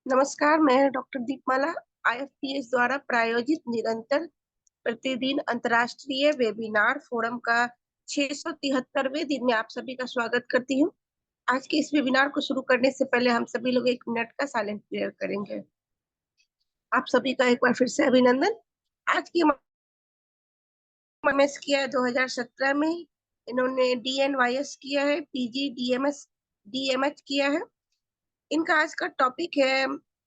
नमस्कार, मैं डॉक्टर दीपमाला। आईएफपीएस द्वारा प्रायोजित निरंतर प्रतिदिन अंतर्राष्ट्रीय वेबिनार फोरम का 673वें दिन में आप सभी का स्वागत करती हूँ। आज के इस वेबिनार को शुरू करने से पहले हम सभी लोग 1 मिनट का साइलेंट प्रेयर करेंगे। आप सभी का एक बार फिर से अभिनंदन। आज की एमएस किया है 2017 में, इन्होंने डीएनवाईएस किया है, पीजी डीएमएच किया है। इनका आज का टॉपिक है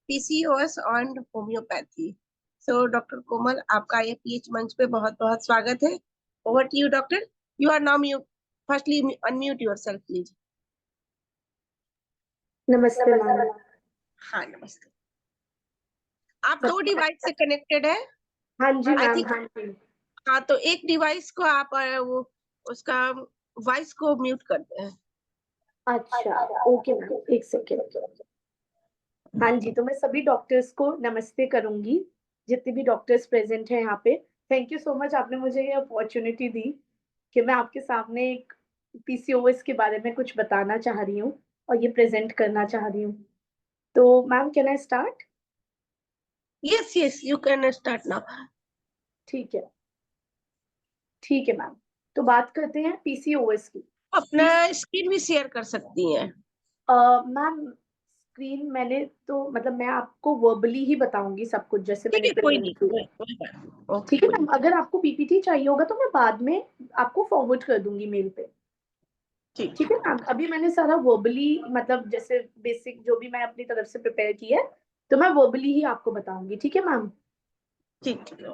PCOS and homeopathy. So doctor Komal, आपका ये पीएच मंच पे बहुत बहुत स्वागत है। Over to you doctor. You are now mute. Firstly unmute yourself please. नमस्ते मैम। हाँ, नमस्ते। आप दो सब डिवाइस से कनेक्टेड है? हाँ जी आई मैम, थिंक। हाँ जी। हाँ, तो एक डिवाइस को आप वो उसका वॉइस को म्यूट कर दें। अच्छा, ओके मैम, एक सेकेंड। हाँ जी, तो मैं सभी डॉक्टर्स को नमस्ते करूंगी, जितने भी डॉक्टर्स प्रेजेंट हैं यहाँ पे। थैंक यू सो मच, आपने मुझे ये अपॉर्चुनिटी दी कि मैं आपके सामने एक पीसीओएस के बारे में कुछ बताना चाह रही हूँ और ये प्रेजेंट करना चाह रही हूँ। तो ma'am, can I start? Yes yes, you can start now. ठीक है, ठीक है मैम। तो बात करते हैं पीसीओएस की। अपना स्क्रीन भी शेयर कर सकती हैं। मैम, स्क्रीन मैंने तो मतलब मैं आपको वर्बली ही बताऊंगी सब कुछ, जैसे ठीक मैंने है, कोई प्रेजेंट नहीं, किया। कोई बात नहीं। ठीक ओके, है मैम, अगर आपको पीपीटी चाहिए होगा तो मैं बाद में आपको फॉरवर्ड कर दूंगी मेल पे। ठीक ठीक है मैम, अभी मैंने सारा वर्बली मतलब जैसे बेसिक जो भी मैं अपनी तरफ से प्रिपेयर किया है, तो मैं वर्बली ही आपको बताऊंगी। ठीक है मैम? ठीक ठीक।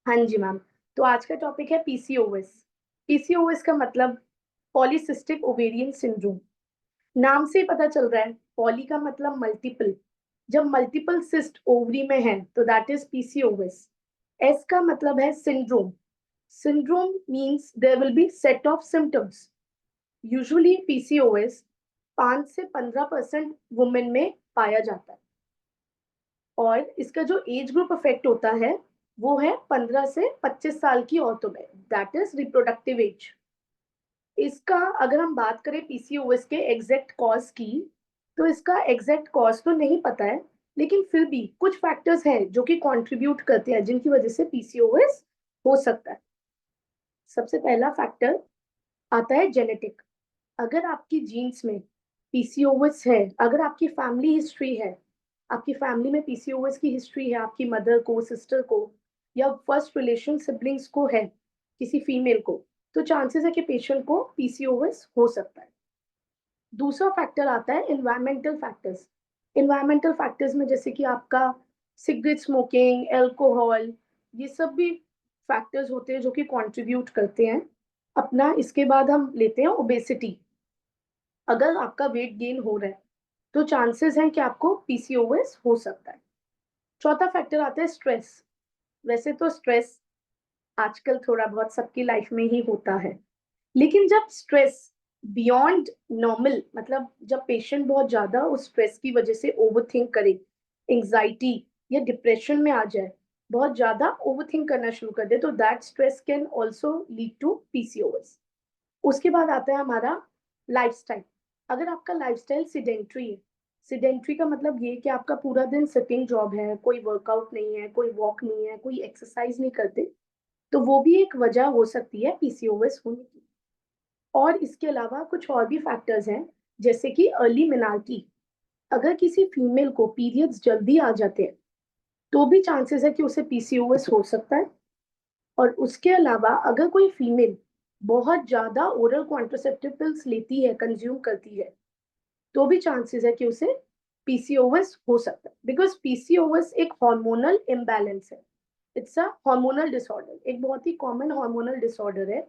हाँ जी मैम। तो आज का टॉपिक है पीसीओएस। पीसीओएस का मतलब पॉलीसिस्टिक ओवेरियन सिंड्रोम। नाम से ही पता चल रहा है, पॉली का मतलब मल्टीपल। जब मल्टीपल सिस्ट ओवरी में है तो दैट इज पीसीओएस। एस का मतलब है syndrome. Syndrome means there will be set of symptoms. Usually PCOS 5 से 15% वुमेन में पाया जाता है और इसका जो एज ग्रुप अफेक्ट होता है वो है 15 से 25 साल की औरतों में, दैट इज रिप्रोडक्टिव एज। इसका अगर हम बात करें पीसीओएस के एग्जैक्ट कॉज की, तो इसका एग्जैक्ट कॉज तो नहीं पता है, लेकिन फिर भी कुछ फैक्टर्स हैं जो कि कंट्रीब्यूट करते हैं जिनकी वजह से पीसीओएस हो सकता है। सबसे पहला फैक्टर आता है जेनेटिक। अगर आपकी जीन्स में पीसीओएस है, अगर आपकी फैमिली हिस्ट्री है, आपकी फैमिली में पीसीओएस की हिस्ट्री है, आपकी मदर को, सिस्टर को या फर्स्ट रिलेशन सिबलिंग्स को है, किसी फीमेल को, तो चांसेस है कि पेशेंट को पीसीओएस हो सकता है। दूसरा फैक्टर आता है एनवायरमेंटल फैक्टर्स। एनवायरमेंटल फैक्टर्स में जैसे कि आपका सिगरेट स्मोकिंग, अल्कोहल, ये सब भी फैक्टर्स होते हैं जो कि कंट्रीब्यूट करते हैं। अपना इसके बाद हम लेते हैं ओबेसिटी। अगर आपका वेट गेन हो रहा है तो चांसेस हैं कि आपको पीसीओएस हो सकता है। चौथा फैक्टर आता है स्ट्रेस। वैसे तो स्ट्रेस आजकल थोड़ा बहुत सबकी लाइफ में ही होता है, लेकिन जब स्ट्रेस बियॉन्ड नॉर्मल, मतलब जब पेशेंट बहुत ज्यादा उस स्ट्रेस की वजह से ओवरथिंक करे, एंजाइटी या डिप्रेशन में आ जाए, बहुत ज्यादा ओवरथिंक करना शुरू कर दे, तो that stress can also lead to PCOS. उसके बाद आता है हमारा लाइफस्टाइल। अगर आपका लाइफस्टाइल सिडेंट्री है, सिडेंट्री का मतलब ये कि आपका पूरा दिन सिटिंग जॉब है, कोई वर्कआउट नहीं है, कोई वॉक नहीं है, कोई एक्सरसाइज नहीं करते, तो वो भी एक वजह हो सकती है पीसीओएस होने की। और इसके अलावा कुछ और भी फैक्टर्स हैं, जैसे कि अर्ली मेनार्की। अगर किसी फीमेल को पीरियड्स जल्दी आ जाते हैं तो भी चांसेस है कि उसे पीसीओएस हो सकता है। और उसके अलावा अगर कोई फीमेल बहुत ज्यादा ओरल कॉन्ट्रासेप्टिव पिल्स लेती है, कंज्यूम करती है, तो भी चांसेस है कि उसे पीसीओएस हो सकता है, बिकॉज पीसीओएस एक हार्मोनल इम्बैलेंस है। इट्स अ हार्मोनल डिसऑर्डर, एक बहुत ही कॉमन हार्मोनल डिसऑर्डर है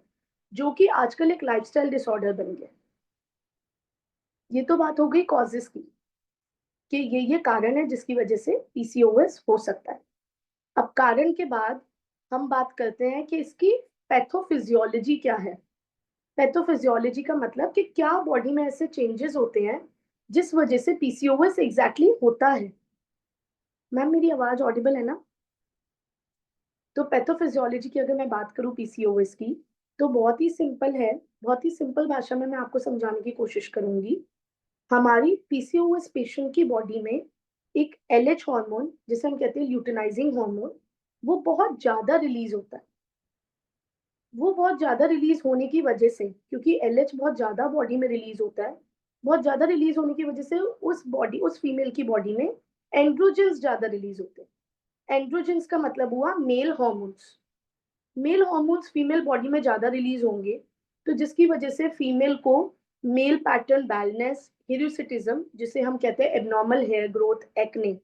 जो कि आजकल एक लाइफस्टाइल डिसऑर्डर बन गया। ये तो बात हो गई कॉजेस की, कि ये कारण है जिसकी वजह से पीसीओएस हो सकता है। अब कारण के बाद हम बात करते हैं कि इसकी पैथोफिजियोलॉजी क्या है। पैथोफिजियोलॉजी का मतलब कि क्या बॉडी में ऐसे चेंजेस होते हैं जिस वजह से पीसीओएस एग्जैक्टली होता है। मैम, मेरी आवाज ऑडिबल है ना? तो पैथोफिजियोलॉजी की अगर मैं बात करूं पीसीओएस की, तो बहुत ही सिंपल है। बहुत ही सिंपल भाषा में मैं आपको समझाने की कोशिश करूंगी हमारी पीसीओएस पेशेंट की बॉडी में एक एलएच हार्मोन, जिसे हम कहते हैं ल्यूटिनाइजिंग हार्मोन, वो बहुत ज्यादा रिलीज होता है। वो बहुत ज्यादा रिलीज होने की वजह से, क्योंकि एलएच बहुत ज्यादा बॉडी में रिलीज होता है, बहुत ज्यादा रिलीज होने की वजह से उस फीमेल की बॉडी में एंड्रोजेंस ज्यादा रिलीज होते हैं। एंड्रोजेंस का मतलब हुआ male hormones. Male hormones female body में ज्यादा रिलीज होंगे, तो जिसकी वजह से फीमेल को मेल पैटर्न बैलनेस, हिरुसिटिज्म, जिसे हम कहते हैं एबनॉर्मल हेयर ग्रोथ, एक्ने,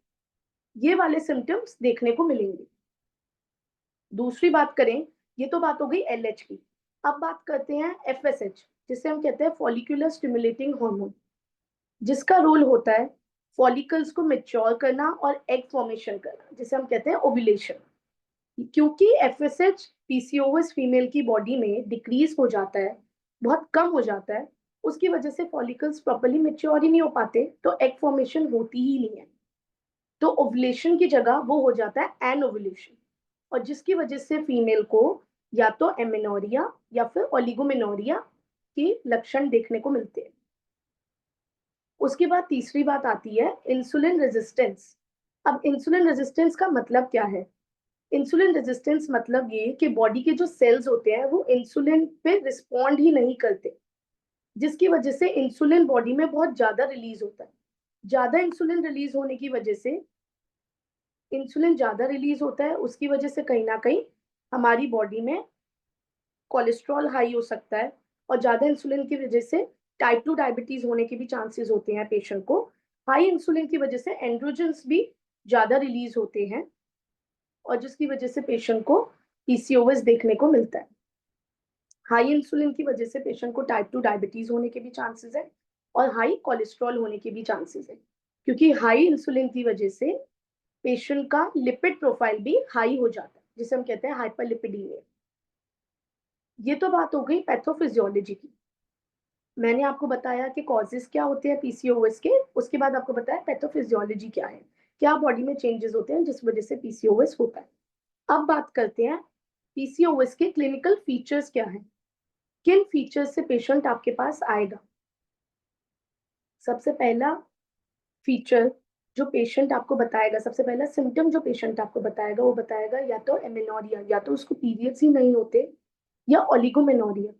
ये वाले सिम्टम्स देखने को मिलेंगे। दूसरी बात करें, ये तो बात हो गई एलएच की। अब बात करते हैं एफएसएच, जिसे हम कहते हैं फॉलिकुलर स्टिमुलेटिंग हार्मोन, जिसका रोल होता है फॉलिकल्स को मेच्योर करना और एग फॉर्मेशन करना, जिसे हम कहते हैं ओव्यूलेशन। क्योंकि एफएसएच पीसीओएस फीमेल की बॉडी में डिक्रीज हो जाता है, बहुत कम हो जाता है, उसकी वजह से फॉलिकल्स प्रॉपर्ली मेच्योर ही नहीं हो पाते, तो एग फॉर्मेशन होती ही नहीं है। तो ओव्यूलेशन की जगह वो हो जाता है एनओव्यूलेशन, और जिसकी वजह से फीमेल को या तो एमेनोरिया या फिर ओलिगोमेनोरिया के लक्षण देखने को मिलते हैं। उसके बाद तीसरी बात आती है इंसुलिन रेजिस्टेंस। अब इंसुलिन रेजिस्टेंस का मतलब क्या है? इंसुलिन रेजिस्टेंस मतलब ये कि बॉडी के जो सेल्स होते हैं वो इंसुलिन पे रिस्पॉन्ड ही नहीं करते, जिसकी वजह से इंसुलिन बॉडी में बहुत ज्यादा रिलीज होता है। ज्यादा इंसुलिन रिलीज होने की वजह से, इंसुलिन ज्यादा रिलीज होता है, उसकी वजह से कहीं ना कहीं हमारी बॉडी में कोलेस्ट्रॉल हाई हो सकता है, और ज्यादा इंसुलिन की वजह से टाइप 2 डायबिटीज होने के भी चांसेस होते हैं पेशेंट को। हाई इंसुलिन की वजह से एंड्रोजेंस भी ज्यादा रिलीज होते हैं, और जिसकी वजह से पेशेंट को पीसीओएस देखने को मिलता है। हाई इंसुलिन की वजह से पेशेंट को टाइप 2 डायबिटीज होने के भी चांसेस है, और हाई कोलेस्ट्रॉल होने के भी चांसेस है, क्योंकि हाई इंसुलिन की वजह से पेशेंट का लिपिड प्रोफाइल भी हाई हो जाता है, जिसे हम कहते हैं हाइपरलिपिडीमिया। ये तो बात हो गई पैथोफिजियोलॉजी की। मैंने आपको बताया कि कॉजेस क्या होते हैं पीसीओएस के, उसके बाद आपको बताया पैथोफिजियोलॉजी क्या है, क्या बॉडी में चेंजेस होते हैं जिस वजह से पीसीओएस होता है। अब बात करते हैं पीसीओएस के क्लिनिकल फीचर्स क्या हैं, किन फीचर्स से पेशेंट आपके पास आएगा। सबसे पहला फीचर जो पेशेंट आपको बताएगा, सबसे पहला सिम्टम जो पेशेंट आपको बताएगा, वो बताएगा या तो एमेनोरिया, या तो उसको पीरियड्स ही नहीं होते, या ओलिगोमेनोरिया,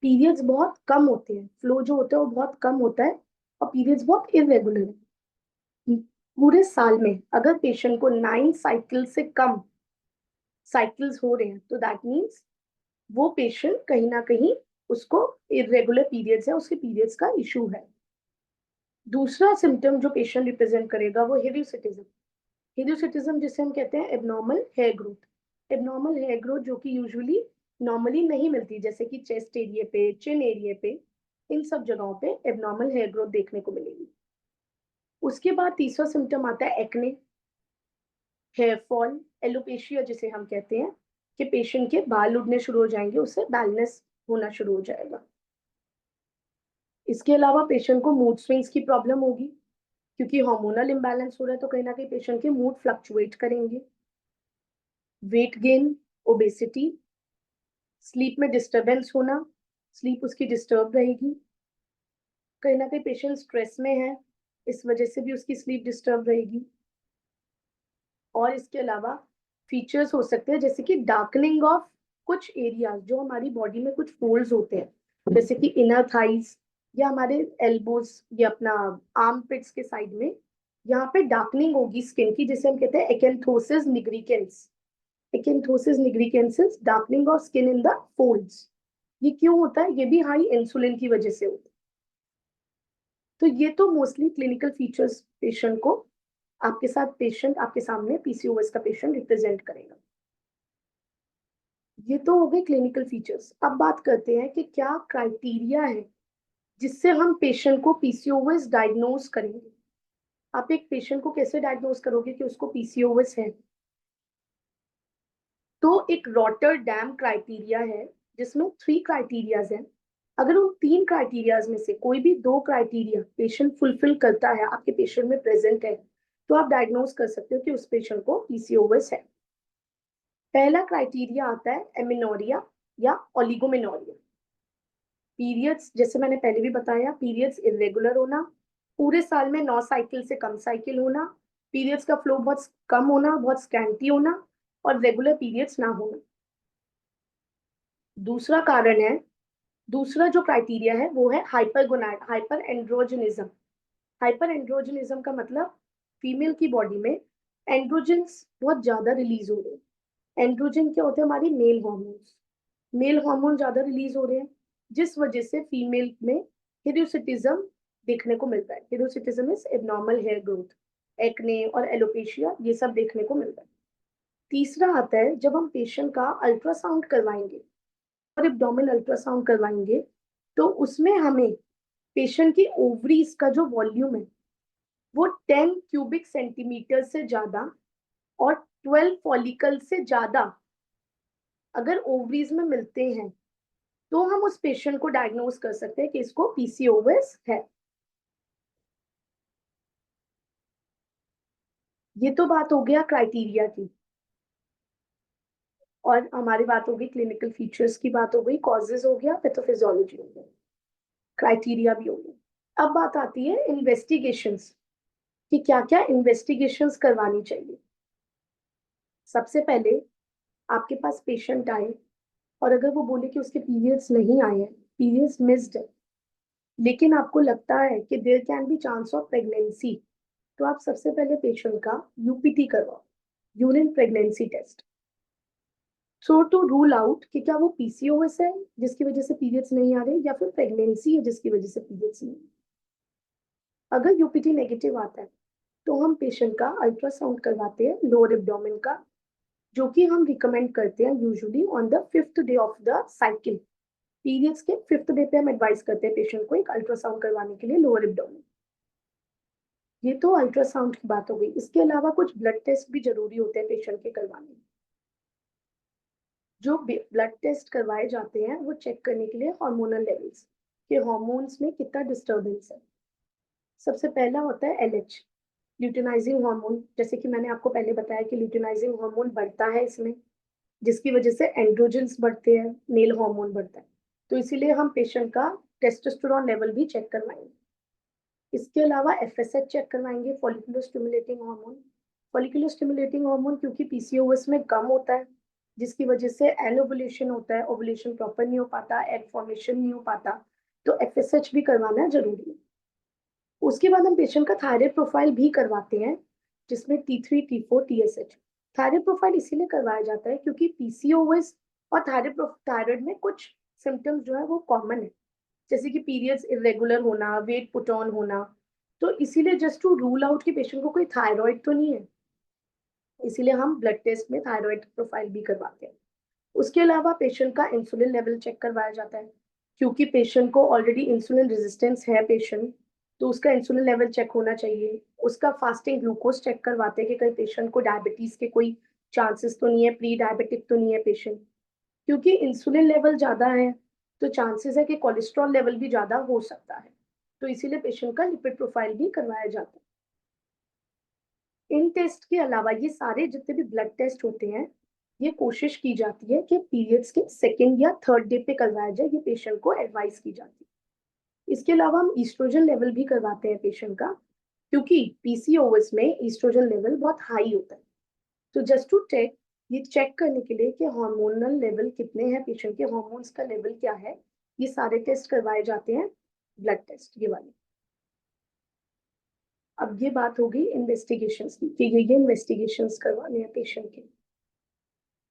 पीरियड्स बहुत कम होते हैं, फ्लो जो होता है वो बहुत कम होता है, और पीरियड्स बहुत इरेगुलर है। पूरे साल में अगर पेशेंट को 9 साइकिल से कम साइकिल्स हो रहे हैं, तो दैट मीन्स वो पेशेंट कहीं ना कहीं उसको इरेगुलर पीरियड्स है, उसके पीरियड्स का इशू है। दूसरा सिम्टम जो पेशेंट रिप्रेजेंट करेगा वो हिर्सुटिज्म। हिर्सुटिज्म जिसे हम कहते हैं abnormal hair growth. Abnormal hair growth जो कि यूजुअली नॉर्मली नहीं मिलती, जैसे कि चेस्ट एरिया पे, चिन एरिया पे, इन सब जगहों पे एबनॉर्मल हेयर ग्रोथ देखने को मिलेगी। उसके बाद तीसरा सिम्टम आता है एक्ने, हेयर फॉल, एलोपेशिया जिसे हम कहते हैं, कि पेशेंट के बाल उड़ने शुरू हो जाएंगे, उससे बैलनेस होना शुरू हो जाएगा। इसके अलावा पेशेंट को मूड स्विंग्स की प्रॉब्लम होगी, क्योंकि हार्मोनल इम्बैलेंस हो रहा है, तो कहीं ना कहीं पेशेंट के मूड फ्लक्चुएट करेंगे। वेट गेन, ओबेसिटी, स्लीप में डिस्टरबेंस होना, स्लीप उसकी डिस्टर्ब रहेगी, कहीं ना कहीं पेशेंट स्ट्रेस में है, इस वजह से भी उसकी स्लीप डिस्टर्ब रहेगी। और इसके अलावा फीचर्स हो सकते हैं जैसे कि डार्कनिंग ऑफ कुछ एरियाज, जो हमारी बॉडी में कुछ फोल्ड्स होते हैं, जैसे कि इनर थाइज, या हमारे एल्बोज, या अपना आर्म पिट्स के साइड में, यहाँ पे डार्कनिंग होगी स्किन की, जिसे हम कहते हैं acanthosis nigricans. Acanthosis nigricans is, darkening of skin in the folds. ये क्यों होता है? ये भी हाई इंसुलिन की वजह से होता है। तो ये तो मोस्टली क्लिनिकल फीचर्स पेशेंट को, आपके साथ पेशेंट आपके सामने पीसीओएस का पेशेंट रिप्रेजेंट करेगा। ये तो हो गए क्लिनिकल फीचर्स। अब बात करते हैं कि क्या क्राइटेरिया है जिससे हम पेशेंट को पीसीओएस डायग्नोज करेंगे। आप एक पेशेंट को कैसे डायग्नोज करोगे कि उसको पीसीओएस है? तो एक रॉटरडैम क्राइटेरिया है, जिसमें 3 क्राइटेरियाज हैं। अगर उन 3 क्राइटेरियाज में से कोई भी 2 क्राइटेरिया पेशेंट फुलफिल करता है, आपके पेशेंट में प्रेजेंट है, तो आप डायग्नोज कर सकते हो कि उस पेशेंट को पीसीओएस है। पहला क्राइटेरिया आता है एमिनोरिया या ओलिगोमेनोरिया। पीरियड्स, जैसे मैंने पहले भी बताया, पीरियड्स इरेगुलर होना, पूरे साल में 9 साइकिल से कम साइकिल होना, पीरियड्स का फ्लो बहुत कम होना, बहुत स्कैंटी होना, और रेगुलर पीरियड्स ना होना। दूसरा कारण है, दूसरा जो क्राइटेरिया है वो है हाइपरगोनाड हाइपर एंड्रोजनिज्म। हाइपर एंड्रोजनिज्म का मतलब फीमेल की बॉडी में एंड्रोजन्स बहुत ज्यादा रिलीज हो रहे हैं। एंड्रोजन क्या होते हैं? हमारी मेल हॉर्मोन्स। मेल हार्मोन ज्यादा रिलीज हो रहे हैं, जिस वजह से फीमेल में हिरस्यूटिज्म देखने को मिलता है। Hirsutism is abnormal hair growth, acne और एलोपेशिया, ये सब देखने को मिलता है। तीसरा आता है जब हम पेशेंट का अल्ट्रासाउंड करवाएंगे और एब्डोमिनल अल्ट्रासाउंड करवाएंगे, तो उसमें हमें पेशेंट की ओवरीज का जो वॉल्यूम है वो 10 क्यूबिक सेंटीमीटर से ज्यादा और 12 फॉलिकल से ज्यादा अगर ओवरीज में मिलते हैं, तो हम उस पेशेंट को डायग्नोज कर सकते हैं कि इसको पीसीओएस है। ये तो बात हो गया क्राइटेरिया की, और हमारी बात हो गई क्लिनिकल फीचर्स की, बात हो गई, कॉजेज हो गया, पैथोफिजियोलॉजी हो गया, क्राइटेरिया भी हो गया। अब बात आती है इन्वेस्टिगेशंस कि क्या क्या इन्वेस्टिगेशंस करवानी चाहिए। सबसे पहले आपके पास पेशेंट आए और अगर वो बोले कि उसके पीरियड्स नहीं आए हैं, पीरियड्स मिस्ड है, लेकिन आपको लगता है कि there can be chance of pregnancy, तो आप सबसे पहले पेशेंट का यूपीटी करवाओ, urine pregnancy test. So to rule out कि क्या वो पीसीओएस है जिसकी वजह से पीरियड्स नहीं आ रहे, या फिर प्रेगनेंसी है जिसकी वजह से पीरियड्स नहीं आ रहे। अगर यूपीटी नेगेटिव आता है तो हम पेशेंट का अल्ट्रासाउंड करवाते हैं लोअर एब्डोमेन का, जो कि हम रिकमेंड करते हैं usually on the 5th day of the cycle. Periods के 5th डे पे हम एडवाइस करते हैं पेशेंट को एक अल्ट्रासाउंड करवाने के लिए लोअर एब्डोमेन। ये तो अल्ट्रासाउंड की बात हो गई। इसके अलावा कुछ ब्लड टेस्ट भी जरूरी होते हैं पेशेंट के करवाने। जो ब्लड टेस्ट करवाए जाते हैं वो चेक करने के लिए हार्मोनल लेवल्स के हार्मोन्स में कितना डिस्टर्बेंस है। सबसे पहला होता है एलएच, ल्यूटिनाइजिंग हार्मोन। जैसे कि मैंने आपको पहले बताया कि ल्यूटिनाइजिंग हार्मोन बढ़ता है इसमें, जिसकी वजह से एंड्रोजन्स बढ़ते हैं, मेल हार्मोन बढ़ता है। तो इसीलिए हम पेशेंट का टेस्टोस्टेरोन लेवल भी चेक करवाएंगे। इसके अलावा एफएसएच चेक करवाएंगे, follicular stimulating hormone. Follicular stimulating hormone क्योंकि पीसीओएस में कम होता है, जिसकी वजह से एनोवुलेशन होता है, ओवुलेशन प्रॉपर नहीं हो पाता, एग फॉर्मेशन नहीं हो पाता, तो एफएसएच भी करवाना जरूरी है। उसके बाद हम पेशेंट का थायराइड प्रोफाइल भी करवाते हैं, जिसमें T3, T4, TSH। Thyroid profile इसीलिए करवाया जाता है क्योंकि पीसीओएस और थायराइड में कुछ सिम्टम्स जो है वो कॉमन है, जैसे कि पीरियड्स इरेगुलर होना, वेट पुट ऑन होना। तो इसीलिए जस्ट टू रूल आउट कि पेशेंट को कोई थायराइड तो नहीं है, इसीलिए हम ब्लड टेस्ट में थायराइड प्रोफाइल भी करवाते हैं। उसके अलावा पेशेंट का इंसुलिन लेवल चेक करवाया जाता है, क्योंकि पेशेंट को ऑलरेडी इंसुलिन रेजिस्टेंस है पेशेंट, तो उसका इंसुलिन लेवल चेक होना चाहिए। उसका फास्टिंग ग्लूकोज चेक करवाते हैं कि कहीं पेशेंट को डायबिटीज के कोई चांसेस तो नहीं है, प्री डायबिटिक तो नहीं है पेशेंट। क्योंकि इंसुलिन लेवल ज्यादा है तो चांसेस है कि कोलेस्ट्रॉल लेवल भी ज्यादा हो सकता है, तो इसीलिए पेशेंट का लिपिड प्रोफाइल भी करवाया जाता है। इन टेस्ट के अलावा ये सारे जितने भी ब्लड टेस्ट होते हैं, ये कोशिश की जाती है कि पीरियड्स के 2nd या 3rd डे पे करवाया जाए, ये पेशेंट को एडवाइस की जाती है। इसके अलावा हम ईस्ट्रोजन लेवल भी करवाते हैं पेशेंट का, क्योंकि पीसीओएस में ईस्ट्रोजन लेवल बहुत हाई होता है। तो जस्ट टू चेक, ये चेक करने के लिए कि हार्मोनल लेवल कितने हैं पेशेंट के, हार्मोन्स का लेवल क्या है, ये सारे टेस्ट करवाए जाते हैं, ब्लड टेस्ट ये वाले। अब ये बात हो गई इन्वेस्टिगेशंस की कि ये इन्वेस्टिगेशंस करवाने हैं पेशेंट के।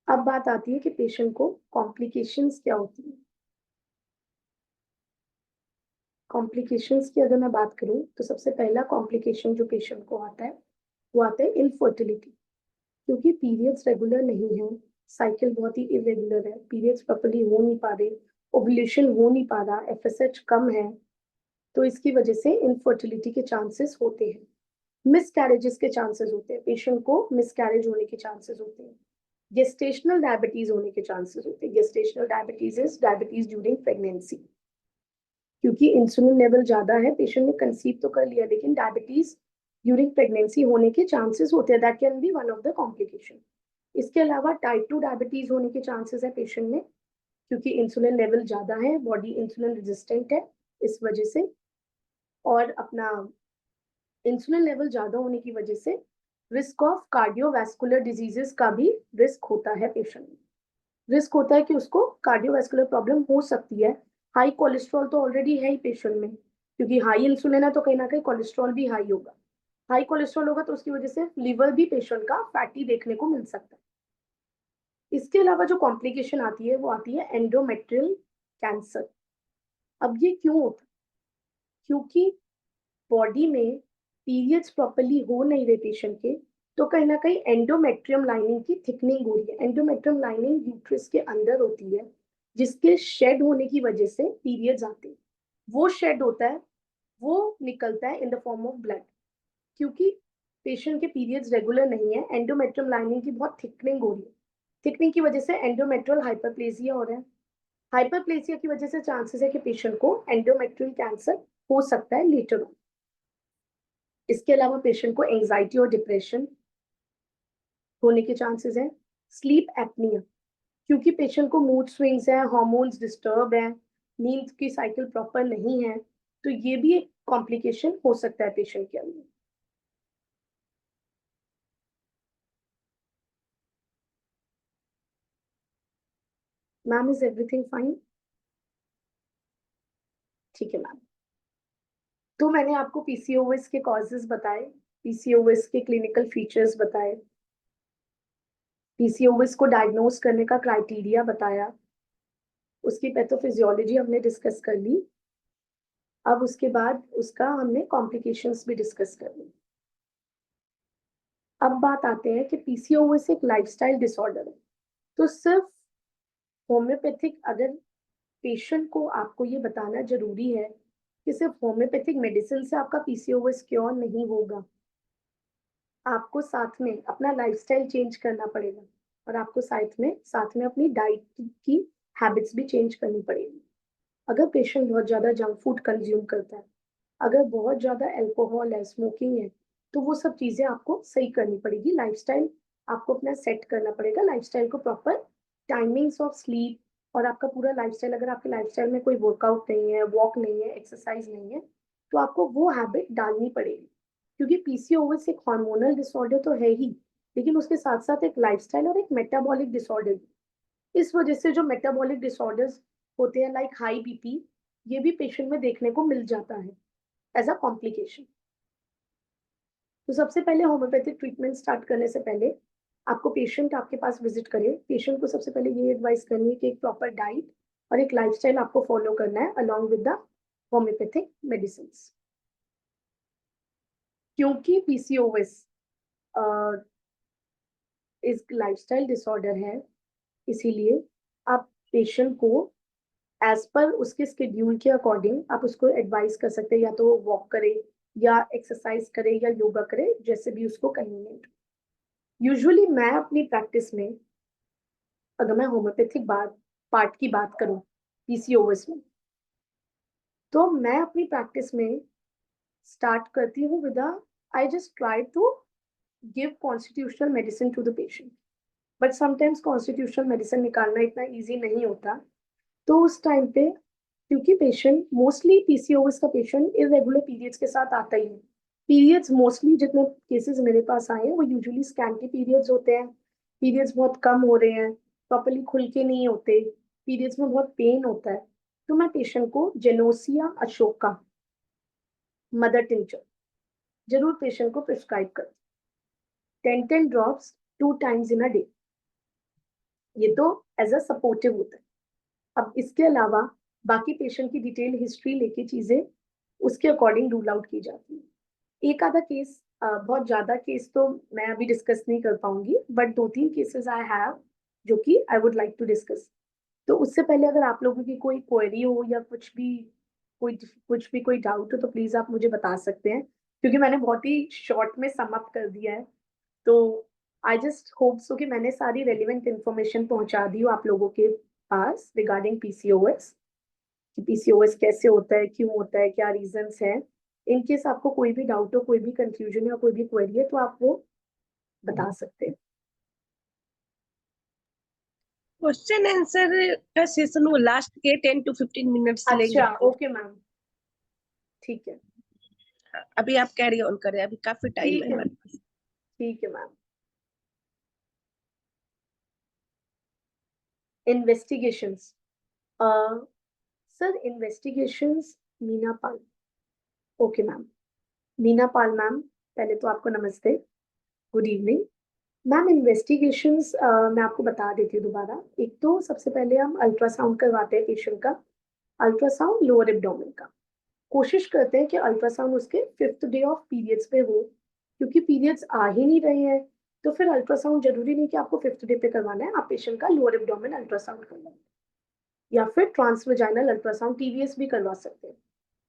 अब बात आती है कि पेशेंट को कॉम्प्लिकेशंस क्या होती है। कॉम्प्लिकेशंस की अगर मैं बात करूं तो सबसे पहला कॉम्प्लिकेशन जो पेशेंट को आता है वो आता है इनफर्टिलिटी। क्योंकि पीरियड्स रेगुलर नहीं है, साइकिल बहुत ही इरेगुलर है, पीरियड्स प्रॉपर्ली हो नहीं पा रहे, ओवुलेशन हो नहीं पा रहा, एफएसएच कम है, तो इसकी वजह से इनफर्टिलिटी के चांसेस होते हैं। मिसकैरेजेस के चांसेस होते हैं, पेशेंट को मिसकैरेज होने के चांसेस होते हैं। गेस्टेशनल डायबिटीज होने के चांसेस होते हैं। Gestational diabetes is diabetes during pregnancy, क्योंकि इंसुलिन लेवल ज्यादा है, पेशेंट ने कंसीव तो कर लिया लेकिन डायबिटीज ड्यूरिंग प्रेगनेंसी होने के चांसेस होते हैं, that can be one of the complication. इसके अलावा टाइप 2 डायबिटीज होने के चांसेस है पेशेंट में, क्योंकि इंसुलिन लेवल ज्यादा है, बॉडी इंसुलिन रेजिस्टेंट है इस वजह से। और अपना इंसुलिन लेवल ज्यादा होने की वजह से रिस्क ऑफ कार्डियोवैस्कुलर डिजीजेस का भी रिस्क होता है पेशेंट में। रिस्क होता है कि उसको कार्डियोवैस्कुलर प्रॉब्लम हो सकती है। हाई कोलेस्ट्रॉल तो ऑलरेडी है ही पेशेंट में, क्योंकि हाई इंसुलिन है तो कहीं ना कहीं कोलेस्ट्रॉल भी हाई होगा। हाई कोलेस्ट्रॉल होगा तो उसकी वजह से लिवर भी पेशेंट का फैटी देखने को मिल सकता है। इसके अलावा जो कॉम्प्लिकेशन आती है वो आती है एंडोमेट्रियल कैंसर। अब ये क्यों होता है? क्योंकि बॉडी में पीरियड्स प्रॉपरली हो नहीं रहे पेशेंट के, तो कहीं ना कहीं एंडोमेट्रियम लाइनिंग की थिकनिंग हो रही है। एंडोमेट्रियम लाइनिंग यूट्रस के अंदर होती है, जिसके शेड होने की वजह से पीरियड्स आते हैं। वो शेड होता है, वो निकलता है in the form of blood. क्योंकि पेशेंट के पीरियड्स रेगुलर नहीं है, एंडोमेट्रियम लाइनिंग की बहुत थिकनिंग हो रही है। थिकनिंग की वजह से एंडोमेट्रियल हाइपरप्लेसिया हो रहा है। हाइपरप्लेसिया की वजह से चांसेस है कि पेशेंट को एंडोमेट्रियल कैंसर हो सकता है लेटर ऑन। इसके अलावा पेशेंट को एंजाइटी और डिप्रेशन होने के चांसेस हैं। स्लीप एपनिया, क्योंकि पेशेंट को मूड स्विंग्स है, हार्मोन्स डिस्टर्ब है, नींद की साइकिल प्रॉपर नहीं है, तो ये भी एक कॉम्प्लिकेशन हो सकता है पेशेंट के अंदर। Ma'am, is everything fine? ठीक है मैम। तो मैंने आपको पीसीओएस के कॉजेज बताए, पीसीओएस के क्लिनिकल फीचर्स बताए, पीसीओएस को डायग्नोज करने का क्राइटेरिया बताया, उसकी पैथोफिजियोलॉजी हमने डिस्कस कर ली। अब उसके बाद उसका हमने कॉम्प्लिकेशंस भी डिस्कस कर ली। अब बात आते हैं कि पीसीओएस एक लाइफस्टाइल डिसऑर्डर है। तो सिर्फ होम्योपैथिक, अगर पेशेंट को आपको ये बताना जरूरी है कि सिर्फ होम्योपैथिक मेडिसिन से आपका पीसीओएस क्योर नहीं होगा, आपको साथ में अपना लाइफस्टाइल चेंज करना पड़ेगा, और आपको साथ में अपनी डाइट की हैबिट्स भी चेंज करनी पड़ेगी। अगर पेशेंट बहुत ज्यादा जंक फूड कंज्यूम करता है, अगर बहुत ज्यादा अल्कोहल है, स्मोकिंग है, तो वो सब चीजें आपको सही करनी पड़ेगी। लाइफस्टाइल आपको अपना सेट करना पड़ेगा, लाइफस्टाइल को प्रॉपर टाइमिंग्स ऑफ स्लीप और आपका पूरा लाइफस्टाइल, अगर आपके लाइफस्टाइल में कोई वर्कआउट नहीं है, वॉक नहीं है, एक्सरसाइज नहीं है, तो आपको वो हैबिट डालनी पड़ेगी। क्योंकि पीसीओएस एक हार्मोनल डिसऑर्डर तो है ही, लेकिन उसके साथ साथ एक लाइफस्टाइल और एक मेटाबॉलिक डिसऑर्डर भी। इस वजह से जो मेटाबॉलिक डिसऑर्डर्स होते हैं लाइक हाई बीपी, ये भी पेशेंट में देखने को मिल जाता है एज अ कॉम्प्लिकेशन। तो सबसे पहले होम्योपैथिक ट्रीटमेंट स्टार्ट करने से पहले आपको पेशेंट आपके पास विजिट करे, पेशेंट को सबसे पहले ये एडवाइस करनी है कि एक प्रॉपर डाइट और एक लाइफस्टाइल आपको फॉलो करना है along with the homeopathic medicine. क्योंकि पीसीओएस इस लाइफस्टाइल डिसऑर्डर है, इसीलिए आप पेशेंट को एज पर उसके स्केड्यूल के अकॉर्डिंग आप उसको एडवाइस कर सकते हैं, या तो वॉक करे या एक्सरसाइज करे या योगा करे, जैसे भी उसको कन्वीनियंट। यूजुअली मैं अपनी प्रैक्टिस में, अगर मैं होम्योपैथिक बात पार्ट की बात करूं पीसीओएस में, तो मैं अपनी प्रैक्टिस में स्टार्ट करती हूँ with I just try to give constitutional medicine to the patient. But sometimes constitutional medicine निकालना इतना इजी नहीं होता, तो उस टाइम पे, क्योंकि पेशेंट मोस्टली पीसीओएस का पेशेंट इरेगुलर पीरियड्स के साथ आता ही है। पीरियड्स मोस्टली जितने केसेस मेरे पास आए हैं वो यूजुअली स्कैंटी पीरियड्स होते हैं, पीरियड्स बहुत कम हो रहे हैं, प्रॉपरली खुल के नहीं होते, पीरियड्स में बहुत पेन होता है, तो मैं पेशेंट को जेनोसिया अशोका मदर टिंचर जरूर पेशेंट को प्रिस्क्राइब कर, 10 drops 2 times in a day. ये तो एज अ सपोर्टिव होता है। अब इसके अलावा बाकी पेशेंट की डिटेल हिस्ट्री लेके चीजें उसके अकॉर्डिंग रूल आउट की जाती है। एक आधा केस, बहुत ज्यादा केस तो मैं अभी डिस्कस नहीं कर पाऊंगी, बट 2-3 केसेस आई हैव जो कि I would like to discuss. तो उससे पहले अगर आप लोगों की कोई क्वेरी हो या कुछ भी कोई डाउट हो, तो प्लीज आप मुझे बता सकते हैं, क्योंकि मैंने बहुत ही शॉर्ट में सम अप कर दिया है। तो आई जस्ट होप सो कि मैंने सारी रेलिवेंट इंफॉर्मेशन पहुंचा दी हो आप लोगों के पास रिगार्डिंग पीसीओएस, कि पीसीओएस कैसे होता है, क्यों होता है, क्या रीजंस हैं। इन केस आपको कोई भी डाउट हो, कोई भी कंफ्यूजन है, कोई भी क्वेरी है, तो आप वो बता सकते हैं। क्वेश्चन आंसर का सेशन वो लास्ट के 10 to 15 मिनट्स लेंगे। अच्छा, ओके मैम, ठीक है। अभी आप कैरी ऑन करें, अभी काफी टाइम है ठीक है, हमारे पास। ठीक है ma'am. Investigations, sir investigations, Meena Pal. Okay ma'am, Meena Pal ma'am, पहले तो आपको नमस्ते, गुड इवनिंग। मैम इन्वेस्टिगेशंस मैं आपको बता देती हूँ दोबारा। एक तो सबसे पहले हम अल्ट्रासाउंड करवाते हैं पेशेंट का, अल्ट्रासाउंड लोअर एब्डोमेन का। कोशिश करते हैं कि अल्ट्रासाउंड उसके 5th डे ऑफ पीरियड्स पे हो, क्योंकि पीरियड्स आ ही नहीं रहे हैं तो फिर अल्ट्रासाउंड जरूरी नहीं कि आपको 5th डे पे करवाना है, आप पेशेंट का लोअर एब्डोमेन अल्ट्रासाउंड करवाएं या फिर ट्रांसवेजाइनल अल्ट्रासाउंड टीवीएस भी करवा सकते हैं,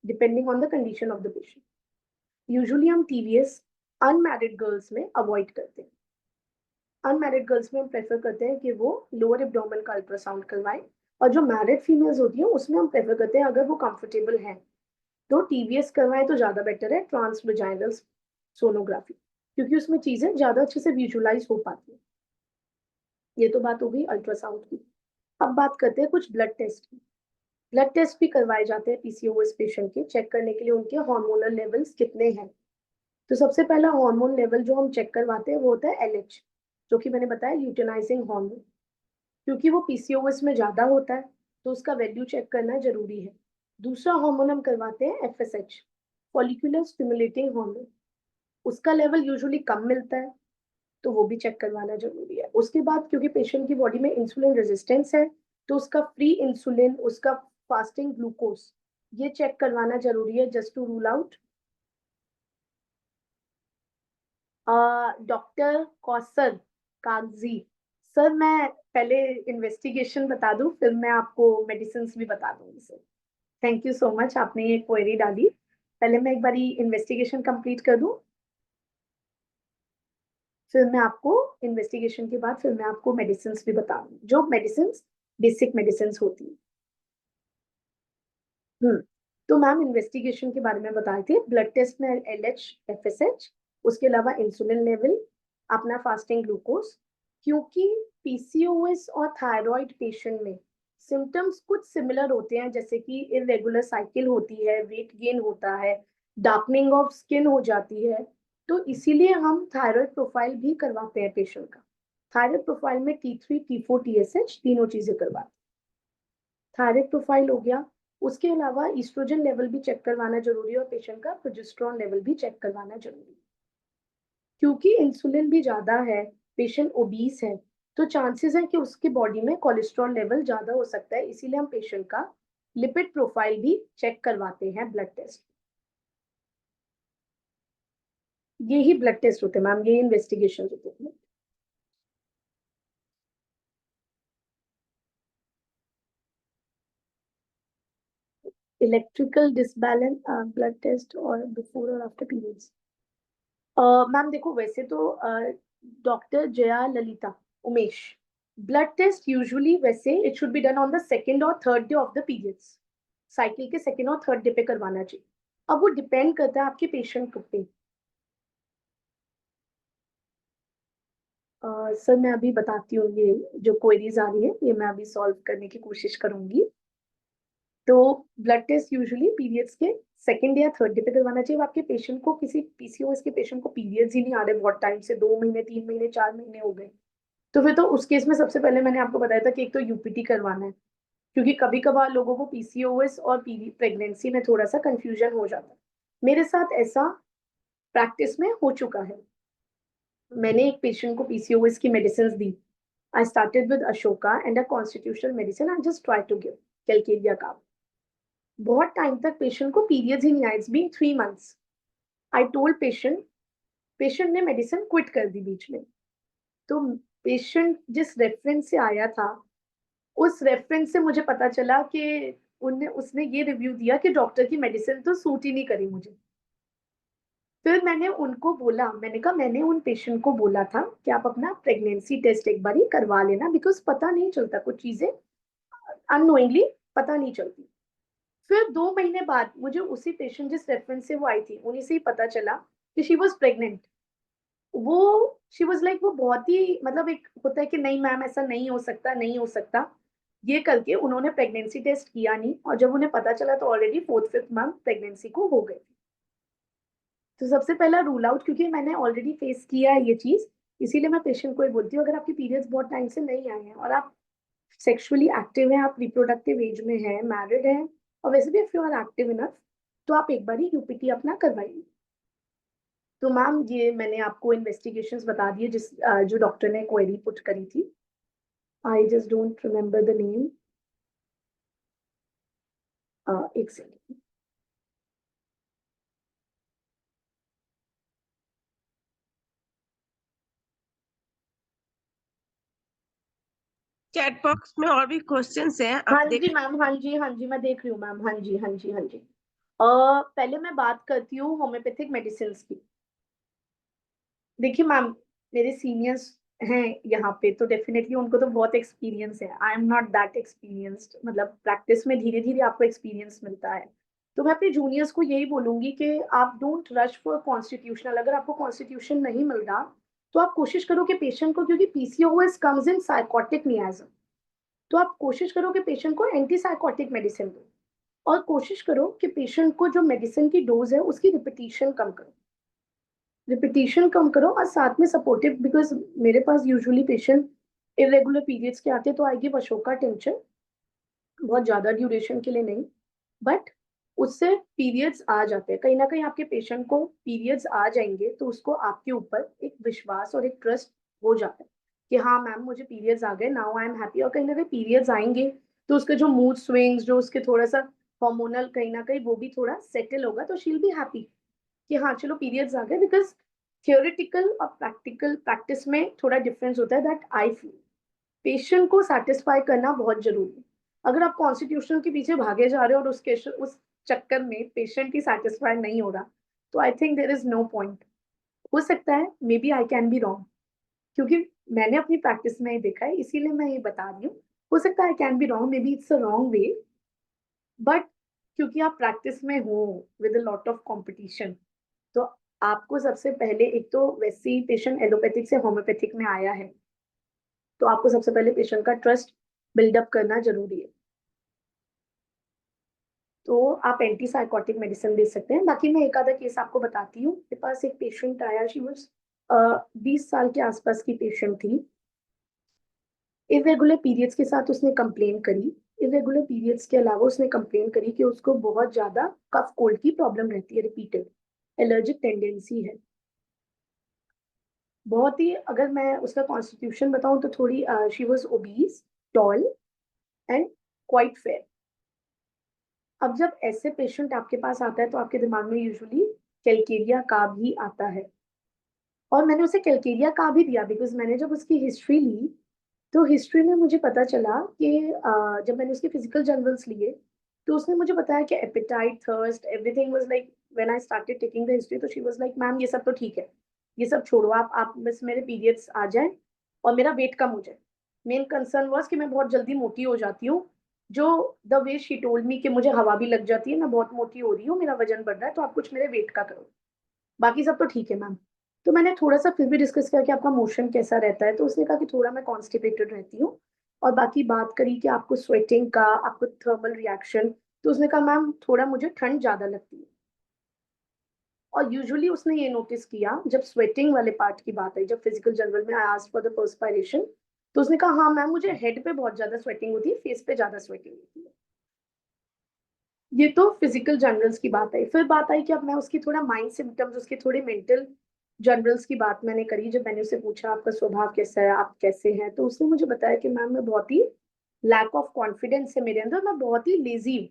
depending on the condition of the patient. Usually हम टीवीएस अनमैरिड गर्ल्स में अवॉइड करते हैं। अनमैरिड गर्ल्स में हम प्रेफर करते हैं कि वो लोअर एब्डोमेन का अल्ट्रासाउंड करवाएं, और जो मैरिड फीमेल्स होती हैं उसमें हम प्रेफर करते हैं अगर वो कंफर्टेबल हैं तो टीवीएस करवाएं तो ज्यादा बेटर है, ट्रांसवेजाइनल सोनोग्राफी, क्योंकि उसमें चीजें ज्यादा अच्छे से विजुलाइज हो पाती है। ये तो बात हो गई अल्ट्रासाउंड की। अब बात करते हैं कुछ ब्लड टेस्ट की। ब्लड टेस्ट भी करवाए जाते हैं पीसीओएस पेशेंट के, चेक करने के लिए उनके हार्मोनल लेवल्स कितने हैं। तो सबसे पहला हार्मोन लेवल जो हम चेक करवाते हैं वो होता है एलएच, जो कि मैंने बताया ल्यूटिनाइजिंग हार्मोन, क्योंकि वो पीसीओएस में ज्यादा होता है तो उसका वैल्यू चेक करना जरूरी है। दूसरा हार्मोन हम करवाते हैं एफएसएच, फॉलिकुलर स्टिमुलेटिंग हार्मोन। उसका लेवल यूजुअली कम मिलता है तो वो भी चेक करवाना जरूरी है। उसके बाद क्योंकि पेशेंट की बॉडी में इंसुलिन रेजिस्टेंस है तो उसका फ्री इंसुलिन, उसका फास्टिंग ग्लूकोज, ये चेक करवाना जरूरी है, just to rule out. Doctor Kausar Kagzi, sir मैं पहले इन्वेस्टिगेशन बता दूं फिर मैं आपको मेडिसिन भी बता दूंगी sir. Thank you so much, आपने ये क्वेरी डाली। पहले मैं एक बारी इन्वेस्टिगेशन कंप्लीट कर दूं, फिर मैं आपको इन्वेस्टिगेशन के बाद फिर मैं आपको मेडिसिन भी बता दूं, जो मेडिसिन बेसिक मेडिसिन होती है। तो मैम इन्वेस्टिगेशन के बारे में बताए थे, ब्लड टेस्ट में एलएच, एफएसएच, उसके अलावा इंसुलिन लेवल, अपना फास्टिंग ग्लूकोज। क्योंकि पीसीओएस और थायराइड पेशेंट में सिम्टम्स कुछ सिमिलर होते हैं, जैसे कि इरेगुलर साइकिल होती है, वेट गेन होता है, डार्कनिंग ऑफ स्किन हो जाती है, तो इसीलिए हम थायराइड प्रोफाइल भी करवाते हैं पेशेंट का। थायराइड प्रोफाइल में T3, T4, TSH तीनों चीजें करवाते हैं। थायराइड प्रोफाइल हो गया, उसके अलावा ईस्ट्रोजन लेवल भी चेक करवाना जरूरी है और पेशेंट का प्रोजेस्टेरॉन लेवल भी चेक करवाना जरूरी है। क्योंकि इंसुलिन भी ज्यादा है, पेशेंट ओबीस है, तो चांसेस है कि उसके बॉडी में कोलेस्ट्रॉल लेवल ज्यादा हो सकता है, इसीलिए हम पेशेंट का लिपिड प्रोफाइल भी चेक करवाते हैं ब्लड टेस्ट। ये ही ब्लड टेस्ट होते हैं मैम, ये इन्वेस्टिगेशन होते हैं। इलेक्ट्रिकल डिसबैलेंस ब्लड टेस्ट और बिफोर और आफ्टर पीरियड्स। मैम देखो, वैसे तो doctor Jaya Lalitha Umesh, blood test usually वैसे it should be done on the second और third day of the periods, cycle के सेकेंड और थर्ड डे पे करवाना चाहिए। अब वो डिपेंड करता है आपके पेशेंट पे। सर मैं अभी बताती हूँ, ये जो क्वेरीज आ रही है ये मैं अभी सॉल्व करने की कोशिश करूंगी। तो ब्लड टेस्ट यूजुअली पीरियड्स के सेकेंड या थर्ड डे पे करवाना चाहिए। अब आपके पेशेंट को, किसी पीसीओएस के पेशेंट को पीरियड्स ही नहीं आ रहे बहुत टाइम से, 2 महीने, 3 महीने, 4 महीने हो गए, तो फिर तो उस केस में सबसे पहले मैंने आपको बताया था कि एक तो यूपीटी करवाना है, क्योंकि कभी कभार लोगों को पीसीओएस और प्रेगनेंसी में थोड़ा सा कंफ्यूजन हो जाता है। मेरे साथ ऐसा प्रैक्टिस में हो चुका है। मैंने एक पेशेंट को पीसीओएस की मेडिसिन दी। I started with Ashoka and a constitutional medicine, I just try to give calcarea का। बहुत टाइम तक पेशेंट को पीरियड्स ही नहीं आए, it's been 3 months. I told patient, patient ने मेडिसिन क्विट कर दी बीच में। तो पेशेंट जिस रेफरेंस से आया था, उस रेफरेंस से मुझे पता चला कि उनने उसने ये रिव्यू दिया कि डॉक्टर की मेडिसिन तो सूट ही नहीं करी मुझे। फिर मैंने उनको बोला, मैंने कहा मैंने उन पेशेंट को बोला था कि आप अपना प्रेगनेंसी टेस्ट एक बार करवा लेना, बिकॉज पता नहीं चलता, कुछ चीजें अननोइंगली पता नहीं चलती। फिर 2 महीने बाद मुझे उसी पेशेंट जिस रेफरेंस से वो आई थी उन्हीं से ही पता चला कि शी वॉज प्रेग्नेंट। वो शी वॉज लाइक, वो बहुत ही मतलब, एक होता है कि नहीं मैम ऐसा नहीं हो सकता, नहीं हो सकता, ये करके उन्होंने प्रेगनेंसी टेस्ट किया नहीं, और जब उन्हें पता चला तो already 4th 5th month pregnancy को हो गई। तो सबसे पहला रूल आउट, क्योंकि मैंने ऑलरेडी फेस किया है ये चीज, इसीलिए मैं पेशेंट को ही बोलती हूँ, अगर आपके पीरियड्स बहुत टाइम से नहीं आए हैं और आप सेक्सुअली एक्टिव हैं, आप रिप्रोडक्टिव एज में हैं, मैरिड हैं, और वैसे भी if you are active enough, तो आप एक बार ही यूपीटी अपना करवाइए। तो मैम ये मैंने आपको इन्वेस्टिगेशंस बता दिए जो डॉक्टर ने क्वेरी पुट करी थी। I just don't remember the name. एक सेकेंड। चैट बॉक्स में और भी क्वेश्चंस हैं, आप हाँ देख। जी मैम, हाँ जी, हाँ जी, मैं देख रही हूँ मैम, हाँ जी, हाँ जी, हाँ जी। पहले मैं बात करती हूँ होम्योपैथिक मेडिसिन की। देखिए मैम, मेरे सीनियर्स हैं यहाँ पे, तो डेफिनेटली उनको तो बहुत एक्सपीरियंस है। I am not that experienced, मतलब प्रैक्टिस में धीरे धीरे आपको एक्सपीरियंस मिलता है। तो मैं अपने जूनियर्स को यही बोलूंगी कि आप डोंट रश फॉर कॉन्स्टिट्यूशनल। अगर आपको कॉन्स्टिट्यूशन नहीं मिल रहा, तो आप कोशिश करो कि पेशेंट को, क्योंकि पीसीओएस कम्स इन साइकोटिक मियाज्म, तो आप कोशिश करो कि पेशेंट को एंटी साइकोटिक मेडिसिन दो, और कोशिश करो कि पेशेंट को जो मेडिसिन की डोज है उसकी रिपीटिशन कम करो, रिपीटिशन कम करो, और साथ में सपोर्टिव, बिकॉज मेरे पास यूजुअली पेशेंट इरेगुलर पीरियड्स के आते हैं, तो आई गिव अशोका टेंशन, बहुत ज्यादा ड्यूरेशन के लिए नहीं, बट उससे पीरियड्स आ जाते हैं। कहीं ना कहीं आपके पेशेंट को पीरियड्स आ जाएंगे तो उसको आपके ऊपर एक विश्वास और एक ट्रस्ट हो जाता है कि हाँ मैम मुझे पीरियड्स आ गए, नाउ आई एम हैप्पी। और कहीं ना कहीं पीरियड्स आएंगे तो उसके जो मूड स्विंग्स, जो उसके थोड़ा सा हार्मोनल, कहीं ना कहीं वो भी थोड़ा सेटल होगा, तो शी विल बी हैप्पी कि हाँ चलो पीरियड्स आ गए। बिकॉज थियोरिटिकल और प्रैक्टिकल प्रैक्टिस में थोड़ा डिफरेंस होता है, दैट आई फील। पेशेंट को सेटिस्फाई करना बहुत जरूरी है। अगर आप कॉन्स्टिट्यूशनल के पीछे भागे जा रहे हो और उस चक्कर में पेशेंट ही सेटिस्फाई नहीं हो रहा, तो I think there is no point. हो सकता है maybe I can be wrong, क्योंकि मैंने अपनी प्रैक्टिस में ही देखा है, इसीलिए मैं ये बता रही हूँ। हो सकता है आई can be wrong, may be it's a wrong way, but क्योंकि आप प्रैक्टिस में हो with a lot of competition, तो आपको सबसे पहले, एक तो वैसे ही पेशेंट एलोपैथिक से होम्योपैथिक में आया है, तो आपको सबसे पहले पेशेंट का ट्रस्ट बिल्डअप करना जरूरी है। तो आप एंटी साइकोटिक मेडिसिन दे सकते हैं। बाकी मैं एक आधा केस आपको बताती हूँ। मेरे पास एक पेशेंट आया, शी वॉज 20 साल के आसपास की पेशेंट थी। इरेगुलर पीरियड्स के साथ उसने कंप्लेन करी। इरेगुलर पीरियड्स के अलावा उसने कंप्लेन करी कि उसको बहुत ज्यादा कफ कोल्ड की प्रॉब्लम रहती है, रिपीटेड एलर्जिक टेंडेंसी है। बहुत ही, अगर मैं उसका कॉन्स्टिट्यूशन बताऊं तो थोड़ी, she was obese, tall and quite fair. अब जब ऐसे पेशेंट आपके पास आता है तो आपके दिमाग में यूजुअली कैलकेरिया का भी आता है, और मैंने उसे कैलकेरिया का भी दिया, बिकॉज मैंने जब उसकी हिस्ट्री ली, तो हिस्ट्री में मुझे पता चला कि जब मैंने उसके फिजिकल जर्नल्स लिए, तो उसने मुझे बताया कि appetite, thirst, everything was like, when I started taking the history, तो शी वाज लाइक मैम ये सब तो ठीक है, ये सब छोड़ो, आप बस मेरे पीरियड्स आ जाए और मेरा वेट कम हो जाए। मेन कंसर्न वाज कि मैं बहुत जल्दी मोटी हो जाती हूँ, जो the way she told me कि मुझे हवा भी लग जाती है, मैं बहुत मोटी हो रही हूँ, मेरा वजन बढ़ रहा है, तो आप कुछ मेरे वेट का करो, बाकी सब तो ठीक है मैम। तो मैंने थोड़ा सा फिर भी डिस्कस किया कि आपका मोशन कैसा रहता है, तो उसने कहा कि थोड़ा मैं कॉन्स्टिपेटेड रहती हूँ। और बाकी बात करी कि आपको स्वेटिंग का, आपको थर्मल रिएक्शन, तो उसने कहा मैम थोड़ा मुझे ठंड ज्यादा लगती है। और यूजुअली उसने ये नोटिस किया, जब स्वेटिंग वाले पार्ट की बात आई, जब फिजिकल जर्नल में I asked for the perspiration, तो उसने कहा हाँ मैम मुझे हेड पे बहुत ज्यादा स्वेटिंग होती है, फेस पे ज्यादा स्वेटिंग होती है। ये तो फिजिकल जनरल्स की बात आई। फिर बात आई कि अब मैं उसकी थोड़ा माइंड सिम्टम्स, उसके थोड़े मेंटल जनरल्स की बात मैंने करी। जब मैंने उससे पूछा आपका स्वभाव कैसा है, आप कैसे हैं, तो उसने मुझे बताया कि मैम मैं बहुत ही लैक ऑफ कॉन्फिडेंस है मेरे अंदर, मैं बहुत ही लेजी हूँ,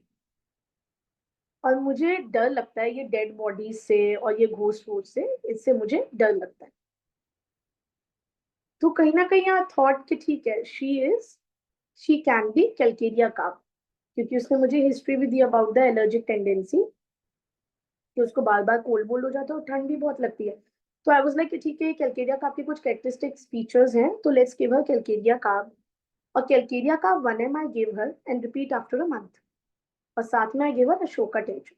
और मुझे डर लगता है ये डेड बॉडीज से और ये घोस्ट वोस्ट से, इससे मुझे डर लगता है। तो कहीं ना कहीं यहाँ थॉट कि ठीक है, शी कैन बी कैलकेरिया का, क्योंकि उसने मुझे हिस्ट्री भी दी अबाउट द एलर्जिक टेंडेंसी, कि उसको बार बार कोल्ड बोल्ड हो जाता है और ठंड भी बहुत लगती है। तो आई वाज लाइक ठीक है, कैलकेरिया का आपके कुछ कैरेक्टरिस्टिक्स फीचर्स हैं, तो लेट्स गिव हर कैलकेरिया का। और कैलकेरिया का 1 ml I give her and repeat after a month, और साथ में I give her Ashoka tension.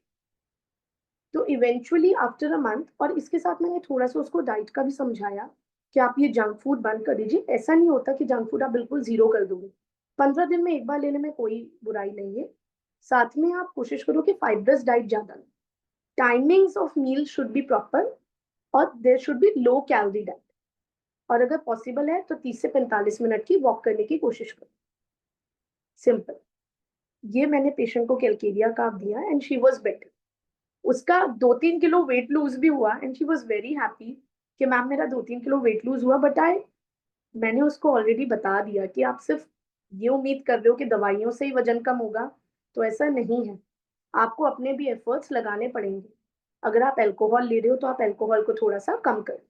तो इवेंचुअली आफ्टर अ मंथ, और इसके साथ मैंने थोड़ा सा उसको डाइट का भी समझाया कि आप ये जंक फूड बंद कर दीजिए। ऐसा नहीं होता कि जंक फूड आप बिल्कुल जीरो कर दोगे, 15 दिन में एक बार लेने में कोई बुराई नहीं है। साथ में आप कोशिश करो कि फाइब्रस डाइट ज्यादा लो, timings of meal should be proper और there should be low calorie diet, और अगर पॉसिबल है तो 30 से 45 मिनट की वॉक करने की कोशिश करो। सिंपल। ये मैंने पेशेंट को कैलकेरिया का दिया एंड शी वाज बेटर। उसका 2-3 किलो वेट लूज भी हुआ and she was very happy कि मैम मेरा 2-3 किलो वेट लूज हुआ। बट मैंने उसको ऑलरेडी बता दिया कि आप सिर्फ ये उम्मीद कर रहे हो कि दवाइयों से ही वजन कम होगा, तो ऐसा नहीं है। आपको अपने भी एफर्ट्स लगाने पड़ेंगे। अगर आप अल्कोहल ले रहे हो तो आप अल्कोहल को थोड़ा सा कम करें।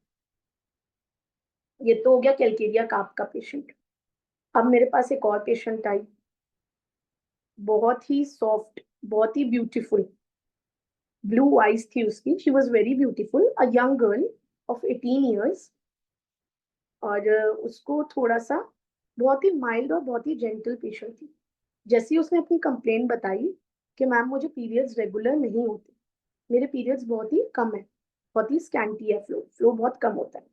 ये तो हो गया कैलकेरिया का आपका पेशेंट। अब मेरे पास एक और पेशेंट आई, बहुत ही सॉफ्ट, बहुत ही ब्यूटीफुल, ब्लू आईज थी उसकी। She was very beautiful, a young girl of 18 years। और उसको थोड़ा सा बहुत ही माइल्ड और बहुत ही जेंटल पेशेंट थी। जैसे ही उसने अपनी कंप्लेंट बताई कि मैम मुझे पीरियड्स रेगुलर नहीं होते, मेरे पीरियड्स बहुत ही कम है, बहुत ही स्कैंटी है, फ्लो फ्लो बहुत कम होता है,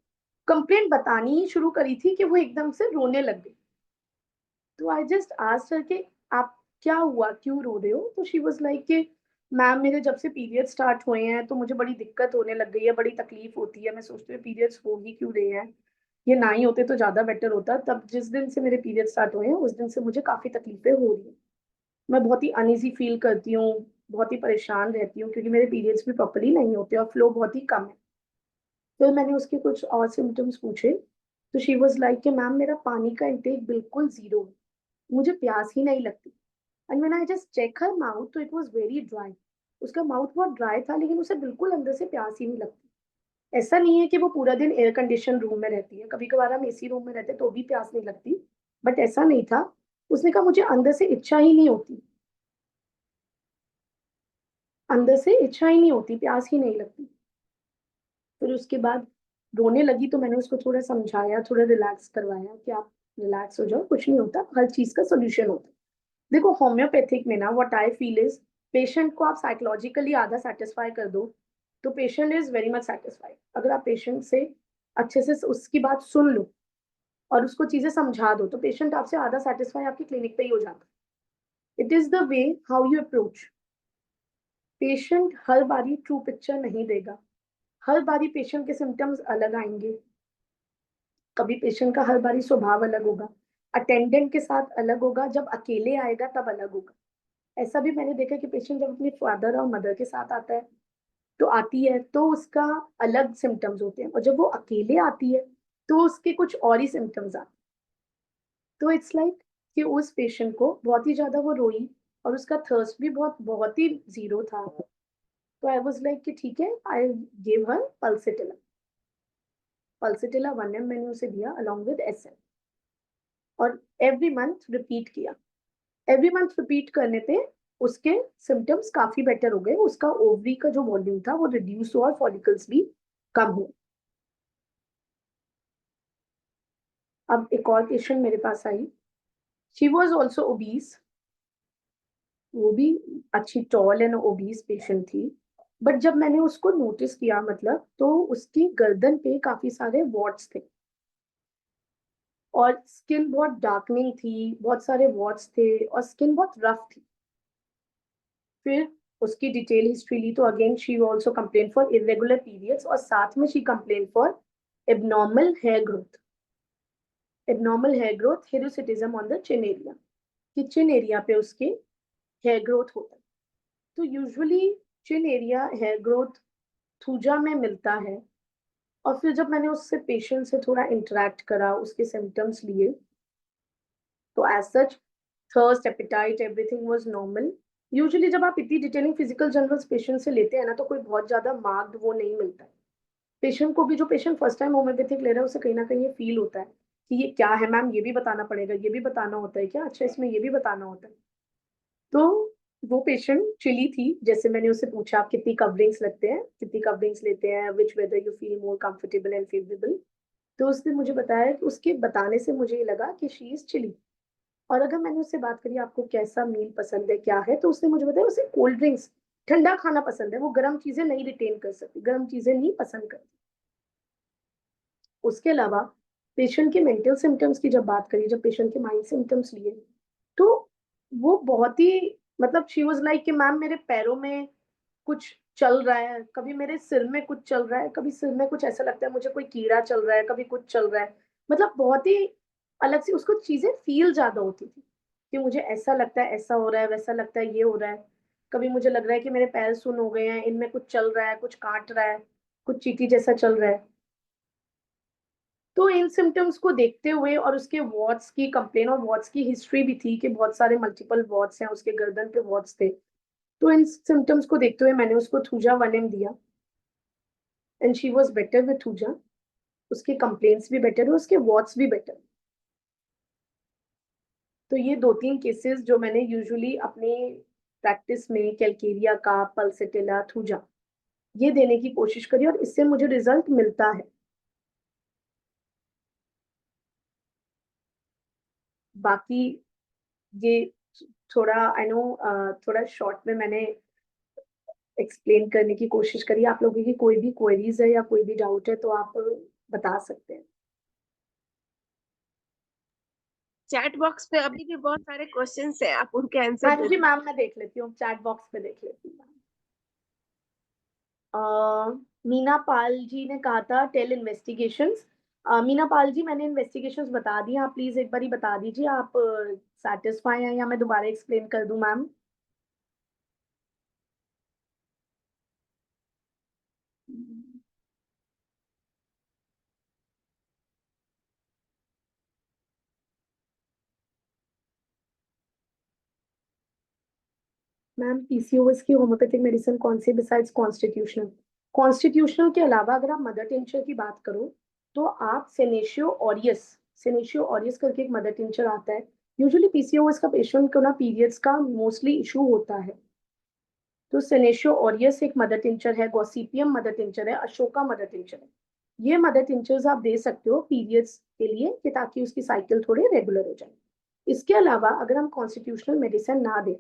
कंप्लेंट बतानी ही शुरू करी थी कि वो एकदम से रोने लग गई। तो आई जस्ट आस्क्ड हर कि आप क्या हुआ, क्यों रो रहे हो? तो शी वाज लाइक कि मैम मेरे जब से पीरियड स्टार्ट हुए हैं तो मुझे बड़ी दिक्कत होने लग गई है, बड़ी तकलीफ होती है, मैं सोचती हूँ पीरियड्स हो ही क्यों रहे हैं, ये ना ही होते तो ज्यादा बेटर होता। तब जिस दिन से मेरे पीरियड स्टार्ट हुए हैं उस दिन से मुझे काफी तकलीफें हो रही हैं, मैं बहुत ही अनईजी फील करती हूँ, बहुत ही परेशान रहती हूँ क्योंकि मेरे पीरियड्स भी प्रॉपरली नहीं होते और फ्लो बहुत ही कम है। फिर मैंने उसके कुछ और सिम्टम्स पूछे तो शी वाज लाइक कि मैम मेरा पानी का इंटेक बिल्कुल जीरो है, मुझे प्यास ही नहीं लगती। And when I just check her mouth तो इट वाज वेरी ड्राई। उसका माउथ बहुत ड्राई था लेकिन उसे बिल्कुल अंदर से प्यास ही नहीं लगती। ऐसा नहीं है कि वो पूरा दिन एयर कंडीशन रूम में रहती है, कभी कभार हम एसी रूम में रहते तो भी प्यास नहीं लगती, बट ऐसा नहीं था। उसने कहा मुझे अंदर से इच्छा ही नहीं होती, अंदर से इच्छा ही नहीं होती, प्यास ही नहीं लगती। फिर उसके बाद रोने लगी तो मैंने उसको थोड़ा समझाया, थोड़ा रिलैक्स करवाया कि आप रिलैक्स हो जाओ, कुछ नहीं होता, हर चीज का सोल्यूशन होता है। देखो होम्योपैथिक में ना what I feel is, patient को आप साइकोलॉजिकली आधा सेटिस्फाई कर दो तो patient is very much satisfied. अगर आप पेशेंट से अच्छे से उसकी बात सुन लो और उसको चीजें समझा दो तो पेशेंट आपसे आधा सेटिस्फाई आपकी क्लिनिक पे ही हो जाता है। It is the way how you approach. Patient हर बारी ट्रू पिक्चर नहीं देगा, हर बारी पेशेंट के सिम्टम्स अलग आएंगे, कभी पेशेंट का हर बारी स्वभाव अलग होगा, अटेंडेंट के साथ अलग होगा, जब अकेले आएगा तब अलग होगा। ऐसा भी मैंने देखा कि पेशेंट जब अपने फादर और मदर के साथ आता है तो आती है तो उसका अलग सिम्टम्स होते हैं, और जब वो अकेले आती है तो उसके कुछ और ही सिम्टम्स आते हैं। तो इट्स लाइक कि उस पेशेंट को बहुत ही ज्यादा वो रोई और उसका थर्स्ट भी बहुत ही जीरो था। तो आई वाज लाइक कि ठीक है, I give her pulsatilla. Pulsatilla 1 ml मैंने उसे दिया अलॉन्ग विद एसएन, और एवरी मंथ रिपीट किया। एवरी मंथ रिपीट करने पे उसके सिम्टम्स काफी बेटर हो गए, उसका ओवरी का जो वॉल्यूम था वो रिड्यूस हुआ और फॉलिकल्स भी कम हुए। अब एक और पेशेंट मेरे पास आई, शी वॉज ऑल्सो ओबीस, वो भी अच्छी टॉल एंड ओबीस पेशेंट थी। बट जब मैंने उसको नोटिस किया मतलब तो उसकी गर्दन पे काफी सारे वॉट्स थे और स्किन बहुत डार्कनिंग थी, बहुत सारे वॉट्स थे और स्किन बहुत रफ थी। फिर उसकी डिटेल हिस्ट्री ली तो again she also complain for irregular periods और साथ में she complain for abnormal hair growth. Abnormal hair growth, hirsutism on the chin area, कि चिन एरिया पे उसके हेयर ग्रोथ होता है। तो usually chin area hair growth thuja में मिलता है। और फिर जब मैंने उससे पेशेंट से थोड़ा इंटरेक्ट करा, उसके सिम्टम्स लिए, तो as such thirst, appetite, everything was normal. Usually जब आप इतनी डिटेलिंग फिजिकल जनरल्स पेशेंट से लेते हैं ना तो कोई बहुत ज्यादा मार्क्ड वो नहीं मिलता है। पेशेंट को भी, जो पेशेंट फर्स्ट टाइम होम्योपैथिक ले रहा है उसे कहीं ना कहीं ये फील होता है कि ये क्या है मैम, ये भी बताना पड़ेगा, ये भी बताना होता है क्या, अच्छा इसमें ये भी बताना होता है। तो वो पेशेंट चिली थी। जैसे मैंने उससे पूछा आप कितनी कवरिंग्स लगते हैं, कितनी कवरिंग्स लेते हैं, which whether you feel more comfortable and favourable. तो उसने मुझे बताया कि उसके बताने से मुझे ये लगा कि शी इज चिली। और अगर मैंने उससे बात करी आपको कैसा मील पसंद है क्या है, तो उसने मुझे बताया उसे कोल्ड ड्रिंक्स, ठंडा खाना पसंद है, वो गर्म चीजें नहीं रिटेन कर सकती, गर्म चीजें नहीं पसंद करती। उसके अलावा पेशेंट के मेंटल सिम्टम्स की जब बात करी, जब पेशेंट के माइंड सिम्टम्स लिए, तो वो बहुत ही मतलब शी वाज लाइक कि मैम मेरे पैरों में कुछ चल रहा है, कभी मेरे सिर में कुछ चल रहा है, कभी सिर में कुछ ऐसा लगता है मुझे कोई कीड़ा चल रहा है, कभी कुछ चल रहा है। मतलब बहुत ही अलग सी उसको चीजें फील ज्यादा होती थी कि मुझे ऐसा लगता है, ऐसा हो रहा है, वैसा लगता है, ये हो रहा है। कभी मुझे लग रहा है कि मेरे पैर सुन हो गए हैं, इनमें कुछ चल रहा है, कुछ काट रहा है, कुछ चींटी जैसा चल रहा है। तो इन सिम्टम्स को देखते हुए और उसके वार्ड्स की कंप्लेन और वार्ड्स की हिस्ट्री भी थी कि बहुत सारे मल्टीपल वार्ड्स हैं, उसके गर्दन पे वार्ड्स थे। तो इन सिम्टम्स को देखते हुए मैंने उसको थूजा 1M दिया and she was better with thuja. उसके कंप्लेंट्स भी बेटर है, उसके वार्ड्स भी बेटर। तो ये 2-3 केसेस जो मैंने यूजुअली अपने प्रैक्टिस में कैलकेरिया का, पल्सेटिला, थूजा ये देने की कोशिश करी और इससे मुझे रिजल्ट मिलता है। बाकी ये थोड़ा आई नो थोड़ा शॉर्ट में मैंने एक्सप्लेन करने की कोशिश करी। आप लोगों की कोई भी क्वेरीज है या कोई भी डाउट है तो आप बता सकते हैं। चैट बॉक्स पे अभी भी बहुत सारे क्वेश्चंस हैं, आप उनके आंसर हाँ दे जी दीजिए। मैम, मैं देख लेती हूँ, चैट बॉक्स पे देख लेती हूँ। मीना पाल जी ने कहा था टेल इन्वेस्टिगेशंस। मीना पाल जी, मैंने इन्वेस्टिगेशंस बता दी, आप प्लीज एक बार ही बता दीजिए आप सेटिस्फाई हैं या मैं दोबारा एक्सप्लेन कर दूं मैम। मैम पीसीओएस की होम्योपैथिक मेडिसिन कौन सी बिसाइड्स कॉन्स्टिट्यूशनल? कॉन्स्टिट्यूशनल के अलावा अगर आप मदर टिंचर की बात करो तो आप सेनेशियो ऑरियस, सेनेशियो ऑरियस करके एक मदर टिंचर आता है। यूजुअली पीसीओएस का पेशेंट को ना पीरियड्स का मोस्टली इशू होता है, तो सेनेशियो ऑरियस एक मदर टिंचर है, गॉसिपियम मदर टिंचर है, अशोका मदर टिंचर है। ये मदर टिंचर्स आप दे सकते हो पीरियड्स के लिए कि ताकि उसकी साइकिल थोड़े रेगुलर हो जाए। इसके अलावा अगर हम कॉन्स्टिट्यूशनल मेडिसिन ना दें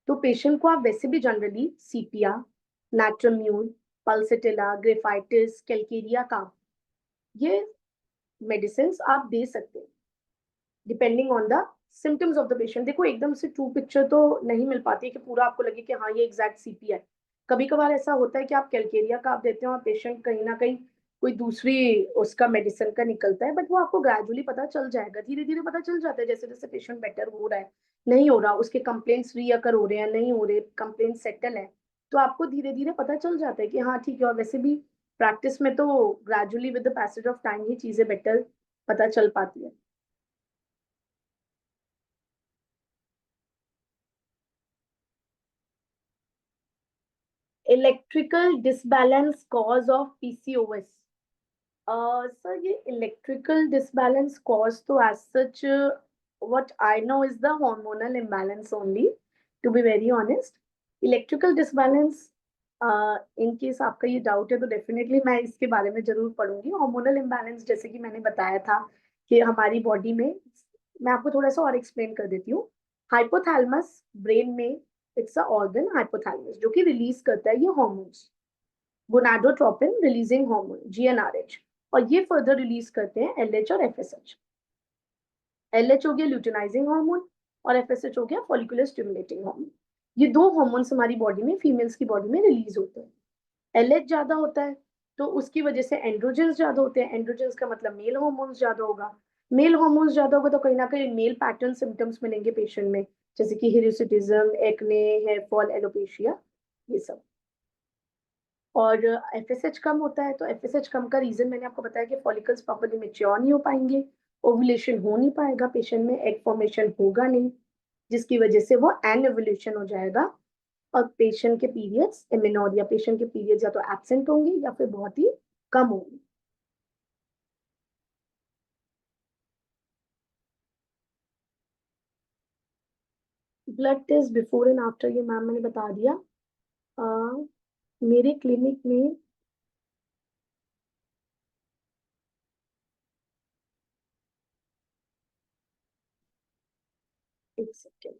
तो पेशेंट को आप वैसे भी जनरली सीपिया, नाट्रम्यूल, पल्सेटिला, ग्रेफाइटिस, कैलकेरिया का ये मेडिसिन आप दे सकते हैं depending on the symptoms of the patient. देखो एकदम से ट्रू पिक्चर तो नहीं मिल पाती है कि पूरा आपको लगे कि हाँ ये एग्जैक्ट सीपीआ है। कभी कभार ऐसा होता है कि आप कैलकेरिया का आप देते हो और पेशेंट कहीं ना कहीं कोई दूसरी उसका मेडिसिन का निकलता है, बट वो आपको ग्रेजुअली पता चल जाएगा, धीरे धीरे पता चल जाता है जैसे जैसे पेशेंट बेटर हो रहा है, नहीं हो रहा, उसके कंप्लेंट्स रीअकर हो रहे हैं, नहीं हो रहे, कंप्लेंट सेटल है, तो आपको धीरे धीरे पता चल जाता है कि हाँ ठीक है। और वैसे भी प्रैक्टिस में तो gradually with the passage of time ही चीजें बेटर पता चल पाती है। Electrical disbalance cause of PCOS? Sir ये इलेक्ट्रिकल डिसबैलेंस कॉज तो as such what I know is the hormonal imbalance only, to be very honest. Electrical disbalance, in case आपका ये डाउट है तो डेफिनेटली मैं इसके बारे में जरूर पढ़ूंगी। हार्मोनल इम्बैलेंस जैसे कि मैंने बताया था कि हमारी बॉडी में, मैं आपको थोड़ा सा और एक्सप्लेन कर देती हूँ। हाइपोथैलेमस ब्रेन में, इट्स अ ऑर्गन हाइपोथैलेमस जो कि रिलीज करता है ये hormones, gonadotropin releasing hormone GnRH, और ये फर्दर रिलीज करते हैं एलएच और एफएसएच। एलएच हो गया ल्यूटिनाइजिंग हार्मोन और एफएसएच हो गया फॉलिकुलर स्टिमुलेटिंग हार्मोन। ये दो हार्मोन्स हमारी बॉडी में, फीमेल्स की बॉडी में रिलीज होते हैं। एलएच ज्यादा होता है तो उसकी वजह से एंड्रोजेंस ज्यादा होते हैं, एंड्रोजेंस का मतलब मेल हार्मोन्स ज्यादा होगा, मेल हार्मोन्स ज्यादा होगा तो कहीं ना कहीं मेल पैटर्न सिम्टम्स मिलेंगे पेशेंट में, जैसे कि hirsutism, acne, hair fall, alopecia, ये सब। और एफएसएच कम होता है तो एफएसएच कम का रीजन मैंने आपको बताया कि फॉलिकल्स प्रॉपर्ली मेच्योर नहीं हो पाएंगे, ओवुलेशन हो नहीं पाएगा पेशेंट में, एग फॉर्मेशन होगा नहीं, जिसकी वजह से वो एनओवुलेशन हो जाएगा और पेशेंट के पीरियड्स एमेनोर या पेशेंट के पीरियड्स या तो एब्सेंट होंगे या फिर बहुत ही कम होंगे। Blood test before and after ये मैम मैंने बता दिया। मेरे क्लिनिक में, एक सेकेंड,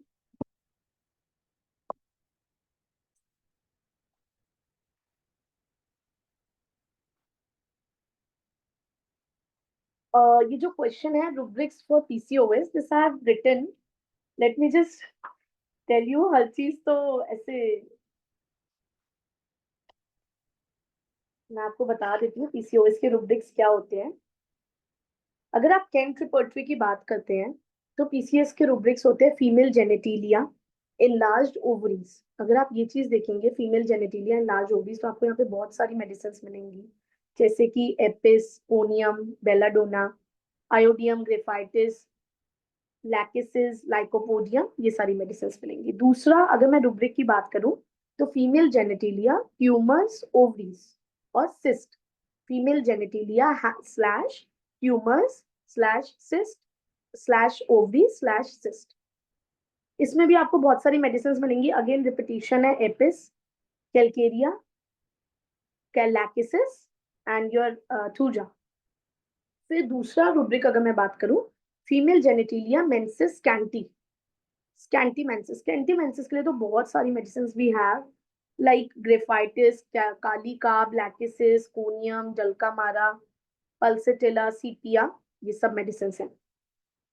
ये जो क्वेश्चन है rubrics for PCOS, this I have written, let me just tell you. हर चीज तो ऐसे मैं आपको बता देती हूँ पीसीओएस के रुब्रिक्स क्या होते हैं। अगर आप कैंट रिपर्टरी की बात करते हैं तो पीसीएस के रुब्रिक्स होते हैं फीमेल जेनेटिलिया, enlarged ovaries। अगर आप ये चीज देखेंगे फीमेल जेनेटिलिया enlarged ovaries तो आपको यहाँ पे बहुत सारी मेडिसिन मिलेंगी, जैसे कि एपिस, पोनियम, बेलाडोना, आयोडियम ग्रेफाइटिस, लैकिसिस, लाइकोपोडियम, ये सारी मेडिसिन मिलेंगी। दूसरा, अगर मैं रुब्रिक की बात करूं तो फीमेल जेनेटिलिया, ट्यूमर्स, ओवरीज और cyst. Female genitalia slash tumours slash cyst slash ovary slash cyst. इसमें भी आपको बहुत सारी मेडिसिन मिलेंगी। अगेन रिपीटिशन है, Apis, Calcarea, Lachesis and your Thuja. फिर दूसरा रुब्रिक अगर मैं बात करूं, female genitalia menses scanty, scanty menses के लिए तो बहुत सारी मेडिसिन भी है, लाइक ग्रेफाइटिस, कालिका, Lachesis, Conium, Dulcamara, Pulsatilla, Sepia, ये सब मेडिसिन हैं।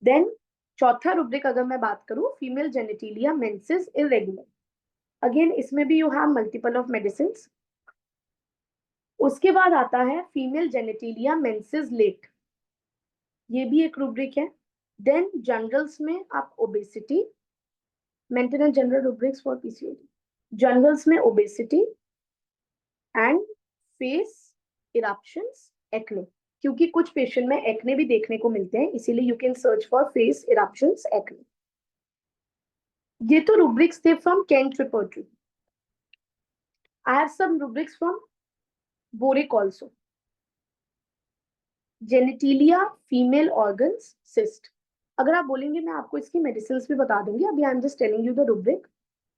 देन चौथा रुब्रिक अगर मैं बात करूं, female genitalia menses irregular. Again इसमें भी you have multiple of medicine. उसके बाद आता है फीमेल जेनेटिलिया मेंसिस लेट, ये भी एक रुब्रिक है। देन जनरल्स में आप obesity, maintenance general rubrics for PCOD, generals में obesity and face eruptions, acne, क्योंकि कुछ पेशेंट में एक्ने भी देखने को मिलते हैं, इसीलिए you can search for face eruptions, acne. ये तो रुब्रिक्स थे from Kent repertory. I have some rubrics from Boericke also. Genitalia female organs cyst, अगर आप बोलेंगे मैं आपको इसकी मेडिसिन भी बता दूंगी, अभी I am just telling you the rubric.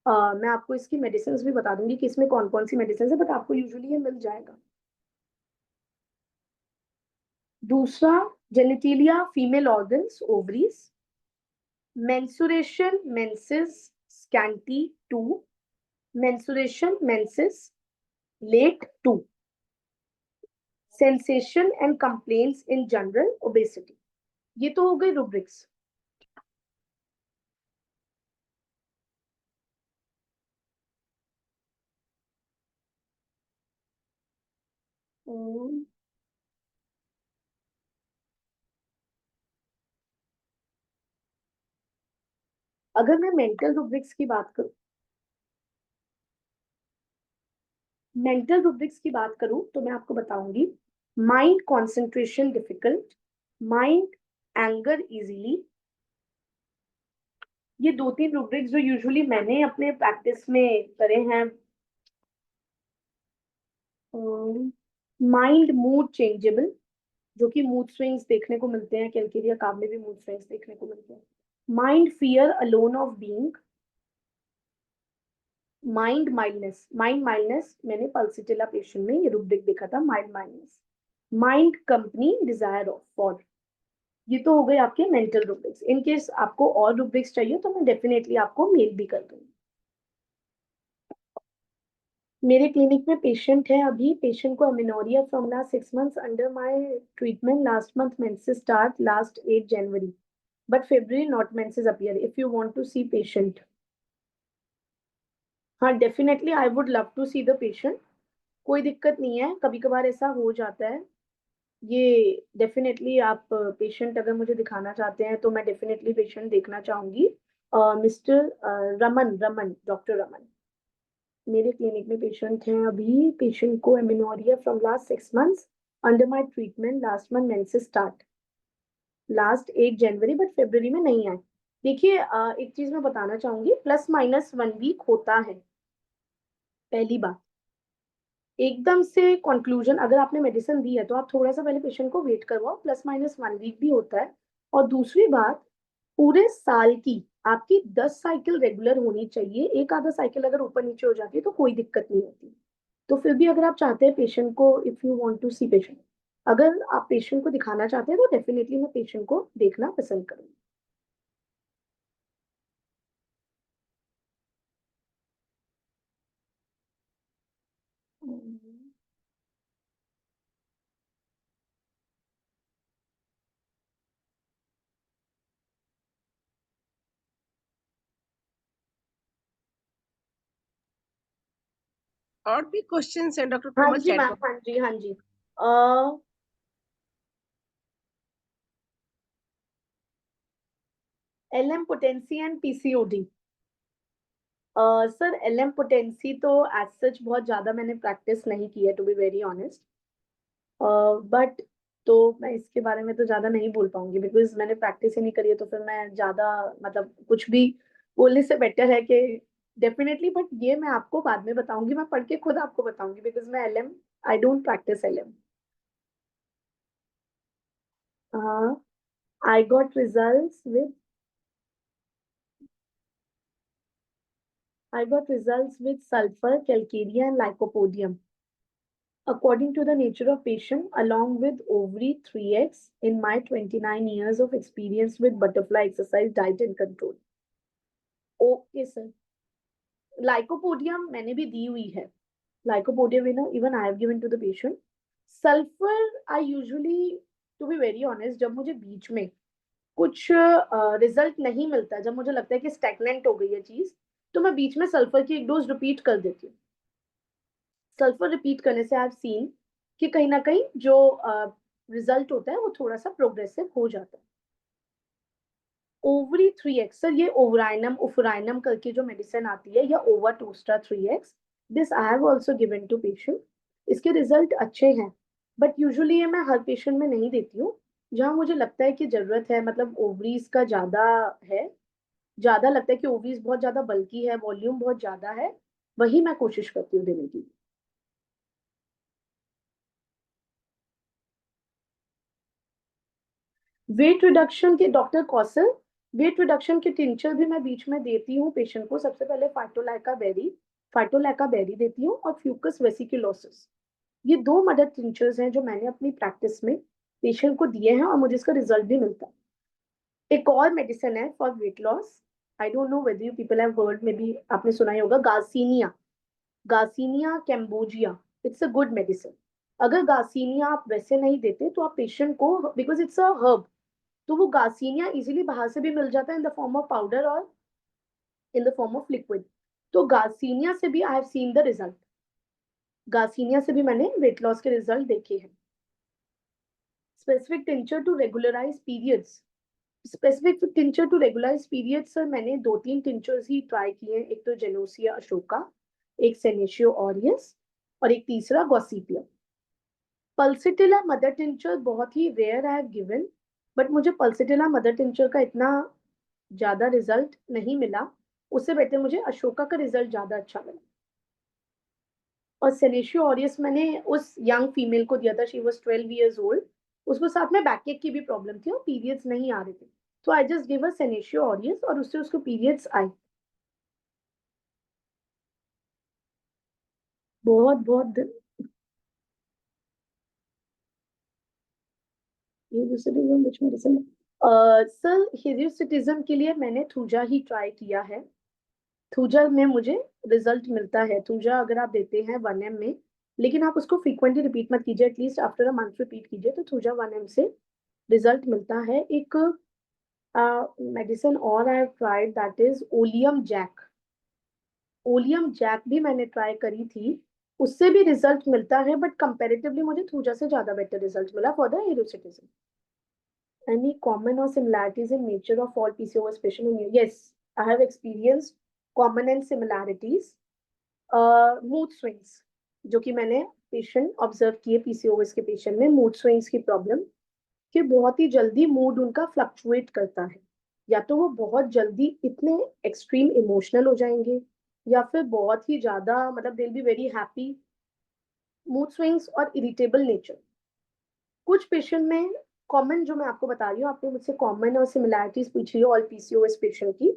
मैं आपको इसकी मेडिसिन भी बता दूंगी कि इसमें कौन कौन सी मेडिसिन है, बट आपको यूजुअली ये मिल जाएगा। दूसरा, genitalia female organs ovaries, menstruation menses scanty 2, menstruation menses late 2, sensation and complaints in general, obesity. ये तो हो गई रुब्रिक्स। अगर मैं मेंटल रुब्रिक्स की बात करूं, तो मैं आपको बताऊंगी, mind concentration difficult, mind anger easily. ये दो तीन रुब्रिक्स जो यूजुअली मैंने अपने प्रैक्टिस में करे हैं। माइंड मूड चेंजेबल, जो कि मूड स्विंग्स देखने को मिलते हैं, कैलकेरिया काब में भी मूड स्विंग्स देखने को मिलते हैं। Mind fear alone of being, mind mildness मैंने पल्सिटिला पेशेंट में ये रुब्रिक देखा था, mild mildness. Mind company desire of for, ये तो हो गए आपके मेंटल रुब्रिक्स। इन केस आपको और रुब्रिक्स चाहिए तो मैं डेफिनेटली आपको मेल भी कर दूंगी। मेरे क्लिनिक में पेशेंट है अभी, पेशेंट को amenorrhoea from last 6 months under my treatment, last month menses start, last 8 January, but February not menses appear, if you want to see patient. हाँ definitely I would love to see the patient, कोई दिक्कत नहीं है, कभी कभार ऐसा हो जाता है। ये डेफिनेटली आप पेशेंट अगर मुझे दिखाना चाहते हैं तो मैं डेफिनेटली पेशेंट देखना चाहूंगी। मिस्टर रमन, डॉक्टर रमन, मेरे क्लिनिक में पेशेंट हैं अभी, पेशेंट को amenorrhoea from last 6 months under my treatment, last month menses start, last 8 January, but February में नहीं आए। देखिए एक चीज मैं बताना चाहूंगी, +- 1 वीक होता है, पहली बात। एकदम से कंक्लूजन, अगर आपने मेडिसिन दी है तो आप थोड़ा सा पहले पेशेंट को वेट करवाओ, +- 1 वीक भी होता है। और दूसरी बात, पूरे साल की आपकी 10 साइकिल रेगुलर होनी चाहिए, एक आधा साइकिल अगर ऊपर नीचे हो जाती है तो कोई दिक्कत नहीं होती। तो फिर भी अगर आप चाहते हैं पेशेंट को, if you want to see patient, अगर आप पेशेंट को दिखाना चाहते हैं तो डेफिनेटली मैं पेशेंट को देखना पसंद करूंगी। और भी क्वेश्चंस हैं डॉक्टर हाँ Komal ji chat ma'am, box. हाँ जी, हाँ जी। LM potency and PCOD. Sir LM potency तो एज सच बहुत ज्यादा मैंने प्रैक्टिस नहीं की है, to be very honest. But तो मैं इसके बारे में तो ज्यादा नहीं बोल पाऊंगी, बिकॉज मैंने प्रैक्टिस ही नहीं करी है, तो फिर मैं ज्यादा मतलब कुछ भी बोलने से बेटर है कि डेफिनेटली। बट ये मैं आपको बाद में बताऊंगी, मैं पढ़ के खुद आपको बताऊंगी, बिकॉज मैं LM, I don't practice LM. I got results with I got results with sulfur, calcarea, and lycopodium. According to the nature of patient, along with ovary 3x in my 29 years of experience with butterfly exercise, diet and control. Okay, sir. Lycopodium मैंने भी दी हुई है. Lycopodium even I have given to the patient. Sulfur I usually, to be very honest, जब मुझे बीच में कुछ result नहीं मिलता, जब मुझे लगता है कि स्टैग्नेंट हो गई है चीज, तो मैं बीच में सल्फर की एक डोज रिपीट कर देती हूँ. सल्फर रिपीट करने से आई हैव सीन कि कहीं ना कहीं जो रिजल्ट होता है वो थोड़ा सा प्रोग्रेसिव हो जाता है. ओवरी 3x, सर ये ओवराइनम उफराइनम करके जो मेडिसिन आती है, या ओवाटोस्टा 3x, this I have also given to patient. इसके रिजल्ट अच्छे हैं, बट यूजुअली ये मैं हर पेशेंट में नहीं देती हूँ. जहाँ मुझे लगता है कि जरूरत है, मतलब ओवरीज का ज्यादा है, ज्यादा लगता है कि ओवरीज बहुत ज्यादा बल्की है, वॉल्यूम बहुत ज्यादा है, वही मैं कोशिश करती हूँ देने की. वेट रिडक्शन के डॉक्टर कौशल, वेट रिडक्शन के टिंचर भी मैं बीच में देती हूँ पेशेंट को. सबसे पहले फाइटोलैका बेरी देती हूँ, और फ्यूकस वेसिकुलोसिस. ये दो मदर टिंचर्स हैं जो मैंने अपनी प्रैक्टिस में पेशेंट को दिए हैं, और मुझे इसका रिजल्ट भी मिलता है. एक और मेडिसिन है for weight loss, I don't know whether you people have heard, may be आपने सुना ही होगा, garcinia. Garcinia cambogia, it's a good medicine. अगर गार्सिनिया आप वैसे नहीं देते तो आप पेशेंट को, बिकॉज इट्स अ हर्ब, तो वो गार्सिनिया इजीली बाहर से भी मिल जाता है in the form of powder और in the form of liquid. तो गार्सिनिया से भी I have seen the result. Garcinia से भी मैंने वेट लॉस के रिजल्ट देखे हैं. Specific tincture to regularise periods. Specific tincture to regularise periods, sir मैंने दो तीन टिंचर्स ही ट्राई किए हैं. एक तो जेनोसिया अशोका, एक सेनेशियो ऑरियस, और एक तीसरा गॉसिपियम. पल्सिटिला मदर टिंचर बहुत ही rare I have given, but मुझे पल्सिटिला मदर टिंचर का इतना ज्यादा रिजल्ट नहीं मिला. उससे बेटर मुझे अशोका का रिजल्ट ज्यादा अच्छा मिला. और सेनेशियो ऑरियस मैंने उस यंग फीमेल को दिया था, शी वाज 12 इयर्स ओल्ड. उसको साथ में बैकएक की भी प्रॉब्लम थी और पीरियड्स नहीं आ रहे थे, तो I just give a Senecio aureus, और उससे उसको पीरियड्स आई. बहुत बहुत ये मेडिसिन. सर हिरियोसिटिज्म के लिए मैंने थूजा ही ट्राई किया है. थूजा में मुझे रिजल्ट मिलता है. थूजा अगर आप देते हैं 1 एम में, लेकिन आप उसको फ्रीक्वेंटली रिपीट मत कीजिए, at least after a month repeat कीजिए, तो थूजा 1 एम से रिजल्ट मिलता है. एक मेडिसिन और I have tried, that is oleum jac. Oleum jac भी मैंने ट्राई करी थी, उससे भी रिजल्ट मिलता है, बट कंपैरेटिवली मुझे थूजा से ज्यादा बेटर रिजल्ट मिला for the hirsutism. Any common or similarities in nature of all PCOS patient in you? Yes, I have experienced common and similarities. Mood swings, जो कि मैंने पेशेंट ऑब्जर्व किए PCOS के patient में, mood swings की problem, कि बहुत ही जल्दी मूड उनका फ्लक्चुएट करता है. या तो वो बहुत जल्दी इतने एक्सट्रीम इमोशनल हो जाएंगे, या फिर बहुत ही ज्यादा, मतलब they will be very happy. Mood swings और इरिटेबल नेचर. कुछ पेशेंट में कॉमन, जो मैं आपको बता रही हूँ, आपने मुझसे कॉमन और सिमिलैरिटीज पूछी है ऑल पीसीओएस पेशेंट की,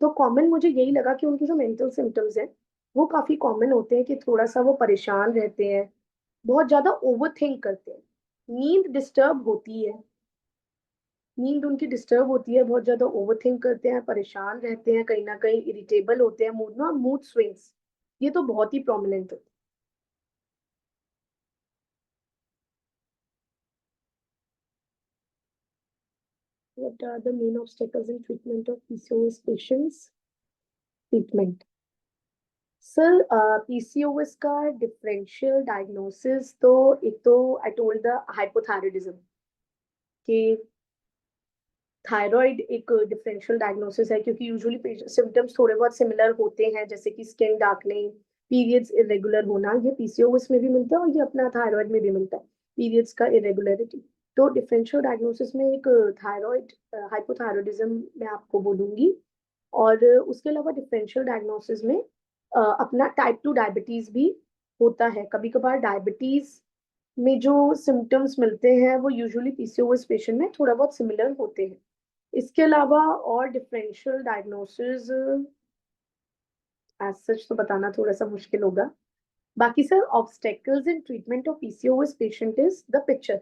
तो कॉमन मुझे यही लगा कि उनकी जो मेंटल सिम्टम्स हैं वो काफी कॉमन होते हैं, कि थोड़ा सा वो परेशान रहते हैं, बहुत ज्यादा ओवर थिंक करते हैं, नींद डिस्टर्ब होती है, नींद उनकी डिस्टर्ब होती है, बहुत ज्यादा ओवर थिंक करते हैं, परेशान रहते हैं, कहीं ना कहीं इरिटेबल होते हैं मूड में, और मूड स्विंग्स ये तो बहुत ही प्रोमिनेंट होते हैं. What are the main obstacles in treatment of PCOS patients? Treatment. Sir PCOS का डिफरेंशियल डायग्नोसिस तो एक तो आई टोल्ड द हाइपोथायरॉयडिज्म कि थायराइड एक डिफरेंशियल डायग्नोसिस है, क्योंकि यूजुअली सिम्टम्स थोड़े बहुत सिमिलर होते हैं, जैसे कि स्किन डार्कनिंग, पीरियड्स इरेगुलर होना, ये पीसीओएस में भी मिलता है और ये अपना थायराइड में भी मिलता है, पीरियड्स का इरेगुलरिटी। तो डिफरेंशियल डायग्नोसिस में एक थायराइड हाइपोथायरॉयडिज्म मैं आपको बोलूंगी। और उसके अलावा डिफरेंशियल डायग्नोसिस में अपना टाइप 2 डायबिटीज भी होता है। कभी कभार डायबिटीज में जो सिम्टम्स मिलते हैं वो यूजुअली पीसीओएस पेशेंट में थोड़ा बहुत सिमिलर होते हैं। इसके अलावा और डिफरेंशियल डायग्नोसिस एज सच तो बताना थोड़ा सा मुश्किल होगा। बाकी sir obstacles in treatment of PCOS patient is the picture.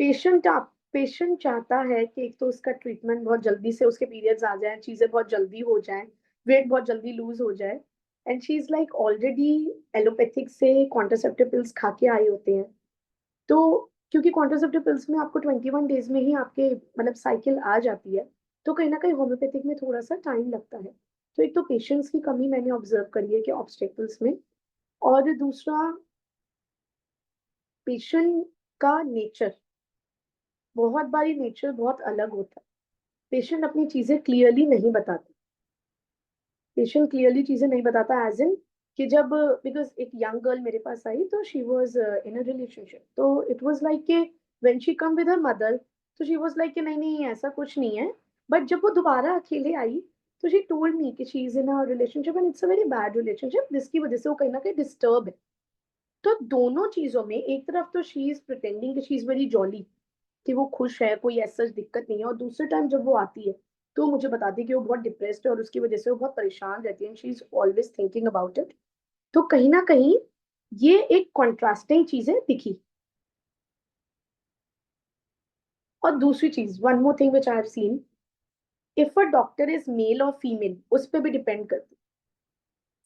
Patient चाहता है कि एक तो उसका ट्रीटमेंट बहुत जल्दी से, उसके पीरियड्स आ जाएं, चीजें बहुत जल्दी हो जाएं, वेट बहुत जल्दी लूज हो जाए। And she is like already allopathic से कॉन्ट्रासेप्टिव पिल्स खा के आए होते हैं। तो क्योंकि कॉन्ट्रासेप्टिव पिल्स में आपको 21 डेज में ही आपके मतलब साइकिल आ जाती है, तो कहीं ना कहीं होम्योपैथिक में थोड़ा सा टाइम लगता है। तो एक तो पेशेंट्स की कमी मैंने ऑब्जर्व करी है कि ऑब्स्टेकल्स में। और दूसरा पेशेंट का नेचर, बहुत बारी नेचर बहुत अलग होता है। पेशेंट अपनी चीजें क्लियरली नहीं बताता। पेशेंट क्लियरली चीजें नहीं बताता एज इन कि जब, बिकॉज एक यंग गर्ल मेरे पास आई तो she was in a relationship, तो इट वाज लाइक कि when she come with her mother, तो शी वाज लाइक कि नहीं नहीं ऐसा कुछ नहीं है। बट जब वो दोबारा अकेले आई तो शी टोल्ड मी कि she is in a relationship and it's a very bad relationship, जिसकी वजह से वो कहीं ना कहीं डिस्टर्ब है। तो दोनों चीजों में एक तरफ तो शी इज प्रिटेंडिंग कि शी इज वेरी जॉली, कि वो खुश है, कोई ऐसा दिक्कत नहीं है, और दूसरे टाइम जब वो आती है तो मुझे बताती है कि वो बहुत डिप्रेस्ड है और उसकी वजह से वो बहुत परेशान रहती है, she is always thinking about it. तो कहीं ना कहीं ये एक कॉन्ट्रास्टिंग चीजें दिखी। और दूसरी चीज, one more thing which I have scene, if a doctor is male और फीमेल उस पर भी डिपेंड करती।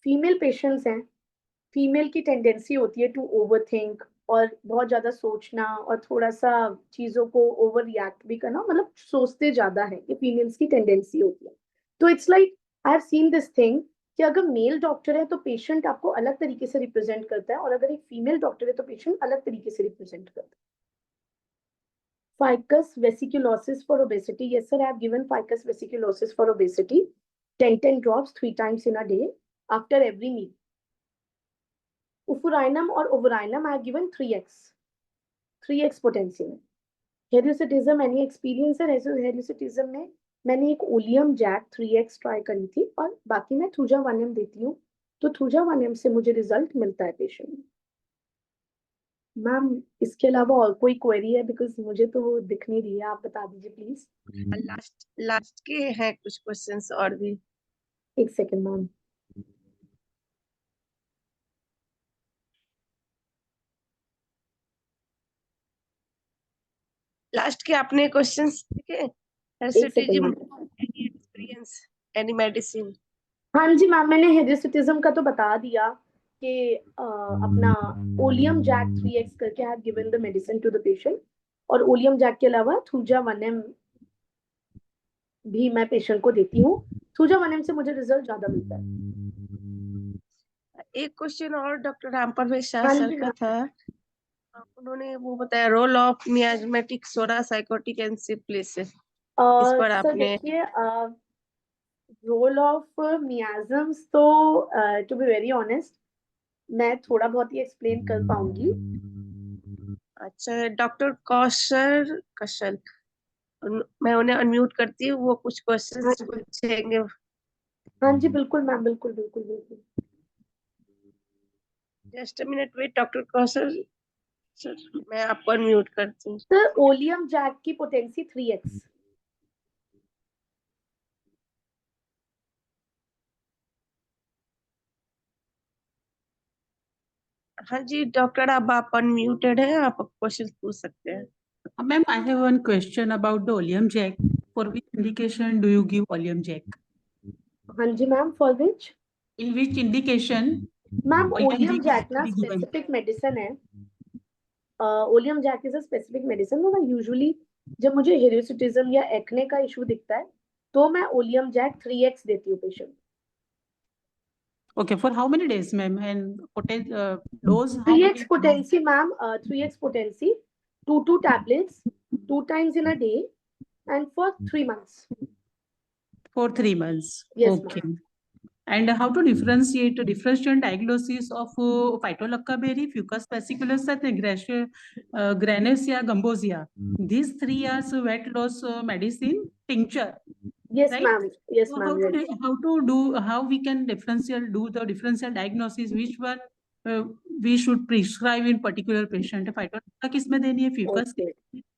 फीमेल पेशेंट्स हैं, फीमेल की टेंडेंसी होती है टू ओवर थिंक और बहुत ज्यादा सोचना और थोड़ा सा चीजों को ओवर रिएक्ट भी करना, मतलब सोचते ज्यादा है, ये फीमेल्स की टेंडेंसी होती है। तो it's like I have seen this thing कि अगर मेल डॉक्टर है तो पेशेंट आपको अलग तरीके से रिप्रेजेंट करता है, और अगर एक फीमेल डॉक्टर है तो पेशेंट अलग तरीके से रिप्रेजेंट करता है। ficus vesiculosis for obesity, yes sir, I have given ficus vesiculosis for obesity, 10 drops 3 times in a day after every meal. Ufurinum or overinum I have given 3x potency में। हेरियोसिटिज्म any experience है हेरियोसिटिज्म में? मैंने एक oleum jac 3x try करी थी, और बाकी मैं थ्रूजा 1m देती हूँ। तो थ्रूजा 1m से मुझे रिजल्ट मिलता है पेशेंट में। मैम इसके अलावा और कोई क्वेरी है? बिकॉज मुझे तो वो दिख नहीं रही है, आप बता दीजिए प्लीज। लास्ट लास्ट के हैं कुछ क्वेश्चंस और भी। एक सेकेंड मैम। लास्ट के आपने क्वेश्चंस देखे? एक second heredity, ma'am. Any experience, any medicine? हाँ जी मैम, मैंने हेरियोसिटिज्म का तो बता दिया कि अपना ओलियम जैक 3x करके I have given the medicine to the patient. और ओलियम जैक के अलावा थ्रूजा 1m भी मैं पेशेंट को देती हूँ। थ्रूजा 1m से मुझे रिजल्ट ज्यादा मिलता है। एक क्वेश्चन और डॉक्टर राम परवेश शाह हाँ सर जी का मैम। था। उन्होंने वो बताया role of miasmatic psora sycotic and syphilis, इस पर सर आपने। देखिए, रोल ऑफ मियाजम्स तो टू बी वेरी ऑनेस्ट मैं थोड़ा बहुत ही एक्सप्लेन कर पाऊंगी। अच्छा, डॉक्टर कौशल कशल, मैं उन्हें अनम्यूट करती हूँ, वो कुछ हाँ क्वेश्चंस जी। पूछेंगे। हाँ जी बिल्कुल मैम, बिल्कुल बिल्कुल बिल्कुल। Just a minute wait doctor Kaushal sir, मैं आपको अनम्यूट करती हूँ। सर ओलियम जैक की पोटेंसी 3x। हाँ जी डॉक्टर, अब आप अनम्यूटेड हैं, आप क्वेश्चन पूछ सकते हैं। Ma'am, I have one question about the Oleum Jack. For which indication do you give Oleum Jack? हाँ जी ma'am, for which? In which indication ma'am Oleum Oleum Jack is Jack ना actually given? Specific medicine है। Oleum Jack is a specific medicine. तो मैं usually जब मुझे हेरियोसिटिज्म या acne का इशू दिखता है तो मैं ओलियम जैक 3x देती हूँ patient. Okay, for how many days, ma'am? And dose, how 3x many? potency, ma'am. 3x potency, 2 tablets, 2 times in a day, and for 3 months. For 3 months. Yes, Okay. ma'am. And how to differentiate differential diagnosis of Phytolacca berry, Fucus fasciculus, and Granesia gambosia. These three are weight loss medicine tincture, Yes, right? ma'am. Yes, So ma'am. Yes. how we can do the differential diagnosis, which one we should prescribe in particular patient? Phytolacca किसमें देनी है, Fucus Okay.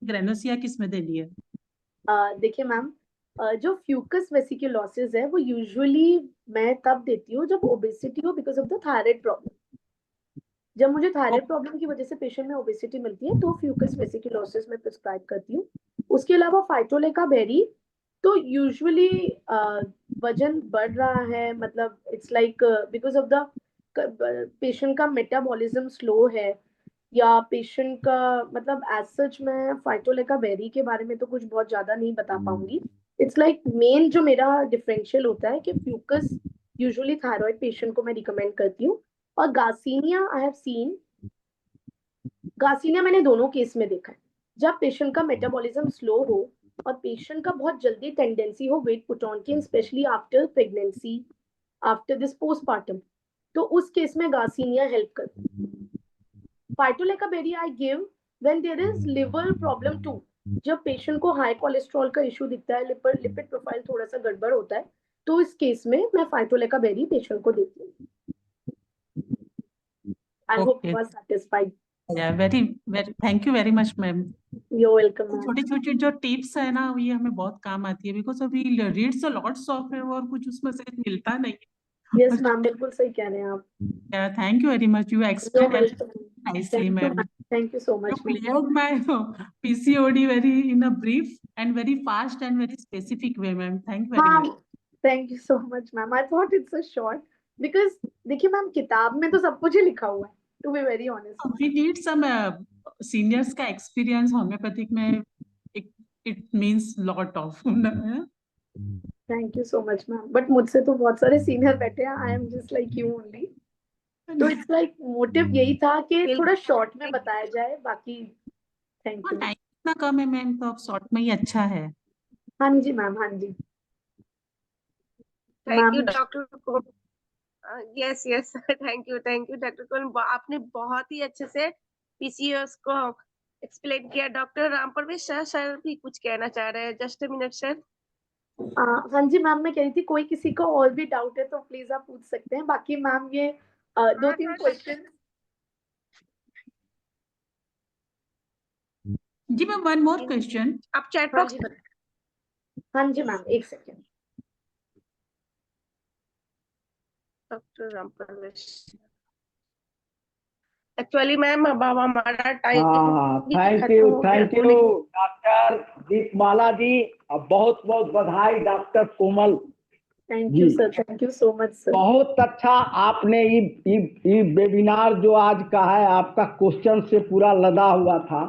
Granesia किसमें देनी है? देखिए ma'am, जो Fucus वेसिकुलोसिस है वो यूजुअली मैं तब देती हूँ जब ओबेसिटी हो because of the thyroid problem. जब मुझे थायराइड प्रॉब्लम की वजह से पेशेंट में ओबेसिटी मिलती है तो फ्यूकस वेसिकुलोसिस में प्रिस्क्राइब करती हूँ। उसके अलावा फाइटोलेका बेरी तो यूजुअली वजन बढ़ रहा है, मतलब it's like because of the patient का मेटाबॉलिज्म स्लो है या पेशेंट का, मतलब एज सच मैं फाइटोलेका बेरी के बारे में तो कुछ बहुत ज्यादा नहीं बता पाऊंगी। इट्स लाइक मेन जो मेरा डिफरेंशियल होता है कि फ्यूकस यूजुअली थायराइड पेशेंट को मैं रिकमेंड करती हूँ। और garcinia I have scene, garcinia मैंने दोनों केस में देखा है। जब पेशेंट का मेटाबॉलिज्म स्लो हो और पेशेंट का बहुत जल्दी टेंडेंसी हो वेट पुट ऑन की, specially after pregnancy, after this postpartum, तो उस केस में गार्सिनिया हेल्प करती है। Phytolacca berry I give when there is liver problem too, जब पेशेंट को हाई कोलेस्ट्रॉल का इशू दिखता है, लिपिड प्रोफाइल थोड़ा सा गड़बड़ होता है, तो इस केस में मैं फाइटोलेका बेरी पेशेंट को देती हूँ। I hope you are satisfied. Very very thank you very much, ma'am. You welcome ma'am. छोटी छोटी जो टिप्स है ना, ये हमें बहुत काम आती है, बिकॉज अभी रीड्स लॉट्स ऑफ है और कुछ उसमें से मिलता नहीं यस मैम, बिल्कुल सही कह रहे हैं आप। है। Thank you very much, you You're explain welcome. nicely, Thank you, ma'am. ma'am. Thank you so You much, ma'am. cleared my PCOD very in a brief and very fast and very specific way, ma'am. Thank you very much. हाँ, thank you so much, ma'am. I thought it's a short because देखिए ma'am, किताब में तो सब कुछ ही लिखा हुआ है, to be very honest. We need some seniors का experience homeopathic में, it means lot of Thank you so much, ma'am. But मुझसे तो बहुत सारे सीनियर बैठे हैं, I am just like you only. तो it's like मोटिव यही था कि थोड़ा शॉर्ट में बताया जाए, बाकी थैंक यू। टाइम इतना कम है मैम, तो अब शॉर्ट में ही अच्छा है। हाँ जी मैम, हाँ जी thank you ma'am. Doctor. Yes yes thank you doctor को, आपने बहुत ही अच्छे से पीसीओएस को एक्सप्लेन किया। डॉक्टर राम प्रवेश सर भी कुछ कहना चाह रहे हैं, जस्ट अ मिनट सर। हाँ जी मैम, मैं कह रही थी कोई किसी को और भी डाउट है तो प्लीज आप पूछ सकते हैं। बाकी मैम ये 2-3 क्वेश्चन। जी मैम, वन मोर क्वेश्चन। आप चैट हाँ बॉक्स जी, पर। हाँ जी मैम, एक सेकेंड। डॉक्टर राम प्रवेश एक्चुअली मैम अब हमारा टाइम हाँ, थैंक खत्म यू हो गया, तो डॉक्टर दीपमाला जी। बहुत बहुत बधाई डॉक्टर कोमल थैंक जी। You sir, thank you so much sir. बहुत अच्छा आपने ये वेबिनार जो आज का है, आपका क्वेश्चन से पूरा लदा हुआ था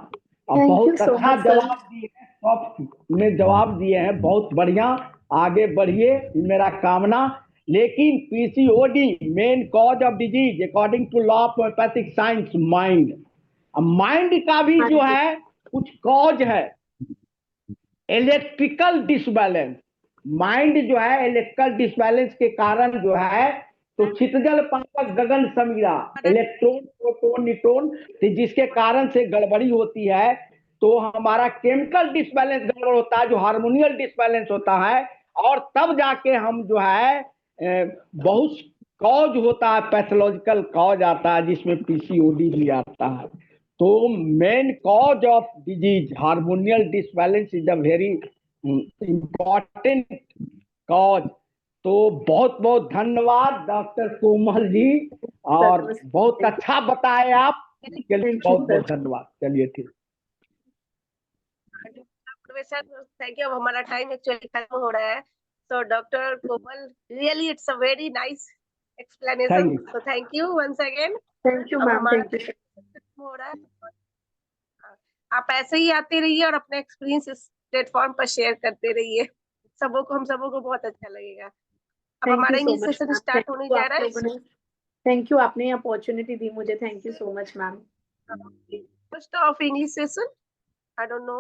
और थैंक यू बहुत सो अच्छा मच सर। जवाब दिए हैं, सब ने जवाब दिए हैं, बहुत बढ़िया। आगे बढ़िए, ये मेरा कामना। लेकिन PCOD main cause of disease according to law of homeopathic science mind. Mind का भी जो है कुछ कॉज है, इलेक्ट्रिकल डिसबैलेंस। माइंड जो है इलेक्ट्रिकल डिसबैलेंस के कारण जो है, तो छितजल पावक गगन समीरा, इलेक्ट्रॉन प्रोटॉन न्यूट्रॉन, जिसके कारण से गड़बड़ी होती है, तो हमारा केमिकल डिसबैलेंस गड़बड़ होता है, जो हार्मोनियल डिसबैलेंस होता है, और तब जाके हम जो है बहुत कॉज होता है, पैथोलॉजिकल कॉज आता है, जिसमें पीसीओडी भी आता है। तो main cause of disease hormonal disbalance is a very important cause. तो बहुत बहुत धन्यवाद डॉक्टर कोमल जी, और बहुत अच्छा बताए आप, इसके लिए बहुत बहुत धन्यवाद। चलिए ठीक। Sir thank you. अब हमारा टाइम एक्चुअली खत्म हो रहा है, so doctor Komal really it's a very nice explanation, so thank you once again. Thank you अब मैम, हमारा थैंक यू। खत्म हो रहा है, आप ऐसे ही आते रहिए और अपने एक्सपीरियंस इस प्लेटफॉर्म पर शेयर करते रहिए, हम सबों को बहुत अच्छा लगेगा। अब हमारा इंग्लिश सेशन स्टार्ट होने जा रहा है। थैंक यू, आपने अपॉर्चुनिटी दी मुझे, thank you so much ma'am. First of English session, I don't know